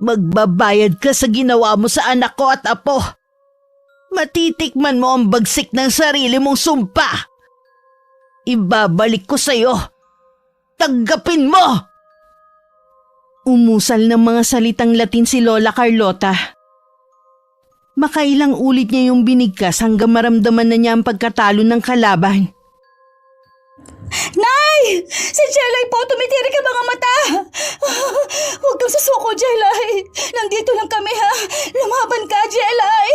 Magbabayad ka sa ginawa mo sa anak ko at apo. Matitikman mo ang bagsik ng sarili mong sumpa. Ibabalik ko sa'yo. Tanggapin mo! Umusal ng mga salitang Latin si Lola Carlota. Makailang ulit niya yung binigkas hanggang maramdaman na niya ang pagkatalo ng kalaban. Nay! Si Jelay po, tumitirik ang mga mata! Huwag kang susuko, Jelay! Nandito lang kami, ha? Lumaban ka, Jelay!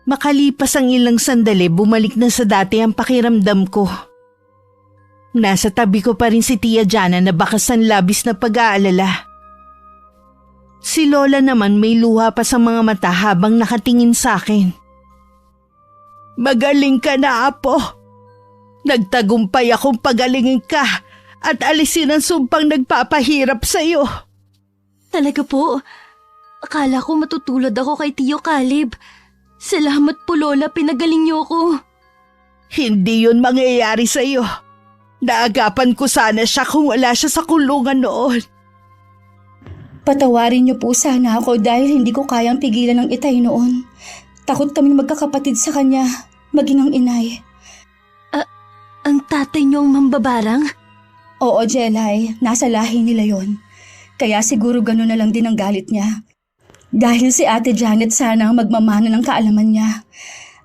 Makalipas ang ilang sandali, bumalik na sa dati ang pakiramdam ko. Nasa tabi ko pa rin si Tia Jana na bakas ng labis na pag-aalala. Si Lola naman may luha pa sa mga mata habang nakatingin sa akin. Magaling ka na, Apo. Nagtagumpay akong pagalingin ka at alisin ang sumpang nagpapahirap sa'yo. Talaga po? Akala ko matutulad ako kay Tio Caleb. Salamat po, Lola, pinagaling niyo ako. Hindi yun mangyayari sa'yo. Naagapan ko sana siya kung wala siya sa kulungan noon. Patawarin niyo po sana ako dahil hindi ko kayang pigilan ng itay noon. Takot kaming magkakapatid sa kanya, maging ang inay. Ang tatay niyo ang mambabarang? Oo, Jelay, nasa lahi nila yon. Kaya siguro gano'n na lang din ang galit niya. Dahil si Ate Janet sana ang magmamana ng kaalaman niya.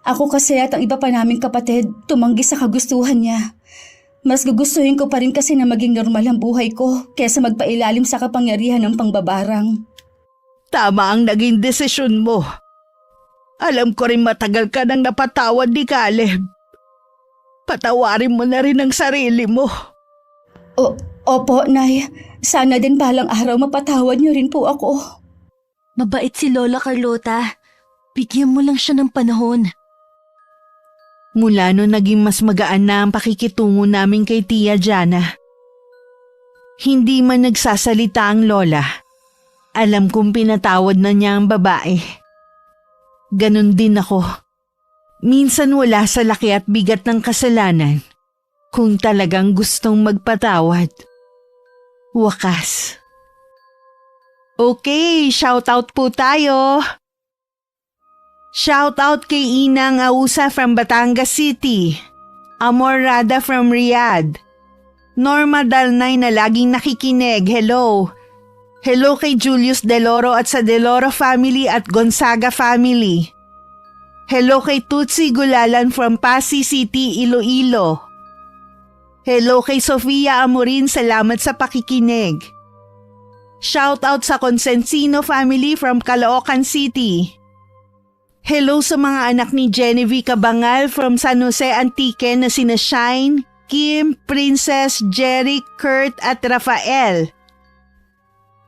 Ako kasi at ang iba pa naming kapatid tumanggi sa kagustuhan niya. Mas gugustuhin ko pa rin kasi na maging normal ang buhay ko kesa magpailalim sa kapangyarihan ng pangbabarang. Tama ang naging desisyon mo. Alam ko rin matagal ka nang napatawad ni Caleb. Patawarin mo na rin ang sarili mo. Opo, Nay. Sana din balang araw mapatawad niyo rin po ako. Mabait si Lola Carlota. Bigyan mo lang siya ng panahon. Mula no naging mas magaan na ang pakikitungo namin kay Tia Jana. Hindi man nagsasalita ang lola. Alam kong pinatawad na niya ang babae. Ganon din ako. Minsan wala sa laki at bigat ng kasalanan. Kung talagang gustong magpatawad. Wakas. Okay, shoutout po tayo. Shoutout kay Inang Ausa from Batangas City. Amor Rada from Riyadh. Norma Dalnay na laging nakikinig, hello. Hello kay Julius Deloro at sa Deloro family at Gonzaga family. Hello kay Tutsi Gulalan from Pasig City, Iloilo. Hello kay Sofia Amorin, salamat sa pakikinig. Shoutout sa Consensino family from Caloocan City. Hello sa mga anak ni Genevieve Cabangal from San Jose Antique na sina Shine, Kim, Princess, Jeric, Kurt at Rafael.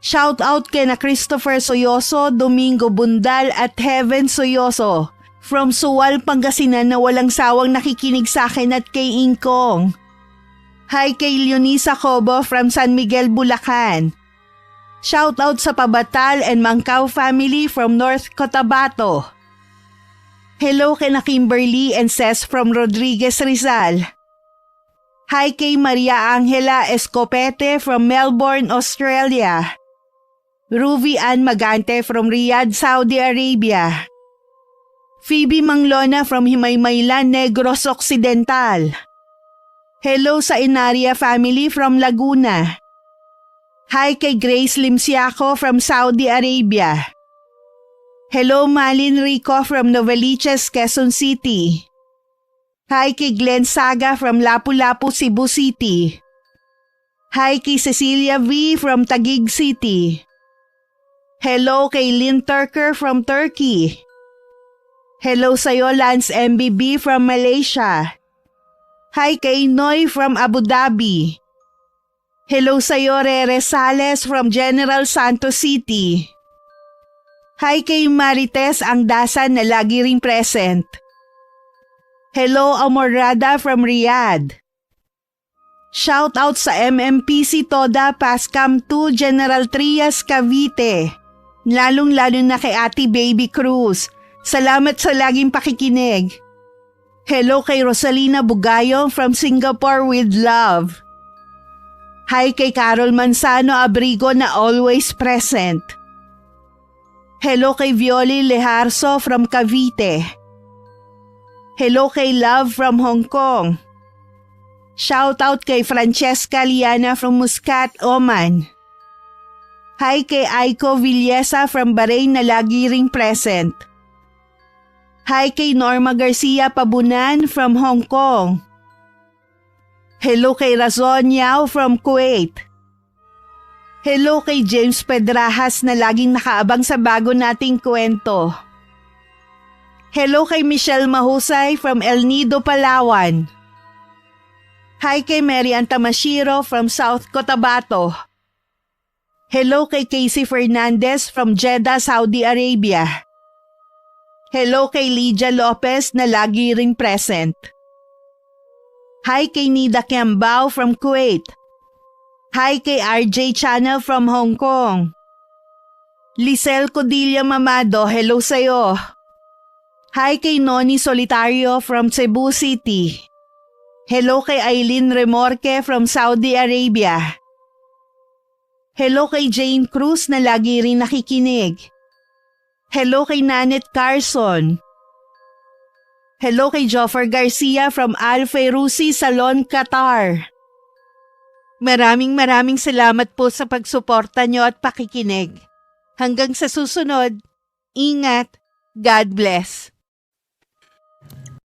Shoutout kay na Christopher Soyoso, Domingo Bundal at Heaven Soyoso from Suwal, Pangasinan na walang sawang nakikinig sa akin at kay Ingkong. Hi kay Leonisa Cobo from San Miguel, Bulacan. Shoutout sa Pabatal and Mangkaw family from North Cotabato. Hello kay na Kimberly and Cez from Rodriguez, Rizal. Hi kay Maria Angela Escopete from Melbourne, Australia. Ruby Ann Magante from Riyadh, Saudi Arabia. Phoebe Manglona from Himaymaylan, Negros Occidental. Hello sa Inaria family from Laguna. Hi kay Grace Limsiaco from Saudi Arabia. Hello Malin Rico from Novaliches, Quezon City. Hi kay Glenn Saga from Lapu-Lapu, Cebu City. Hi kay Cecilia V from Taguig City. Hello kay Lynn Turker from Turkey. Hello sa'yo Lance MBB from Malaysia. Hi kay Noy from Abu Dhabi. Hello sa'yo Rere Sales from General Santos City. Hi kay Marites Angdasan na lagi ring present. Hello Amorada from Riyadh. Shout out sa MMPC Toda Pascam 2 General Trias Cavite. Lalong-lalo na kay Ate Baby Cruz. Salamat sa laging pakikinig. Hello kay Rosalina Bugayong from Singapore with love. Hi kay Carol Manzano Abrigo na always present. Hello kay Violi Leharso from Cavite. Hello kay Love from Hong Kong. Shout out kay Francesca Liana from Muscat, Oman. Hi kay Aiko Villesa from Bahrain na lagi ring present. Hi kay Norma Garcia Pabunan from Hong Kong. Hello kay Razon Yao from Kuwait. Hello kay James Pedrajas na laging nakaabang sa bago nating kwento. Hello kay Michelle Mahusay from El Nido, Palawan. Hi kay Mary Antamashiro from South Cotabato. Hello kay Casey Fernandez from Jeddah, Saudi Arabia. Hello kay Lydia Lopez na lagi ring present. Hi kay Nida Kiambao from Kuwait. Hi kay RJ Channel from Hong Kong. Lisel Codilla Mamado, hello sa'yo. Hi kay Noni Solitario from Cebu City. Hello kay Aileen Remorque from Saudi Arabia. Hello kay Jane Cruz na lagi rin nakikinig. Hello kay Nanette Carson. Hello kay Joffer Garcia from Al Fayrouzi Salon, Qatar. Maraming salamat po sa pagsuporta nyo at pakikinig. Hanggang sa susunod, ingat. God bless.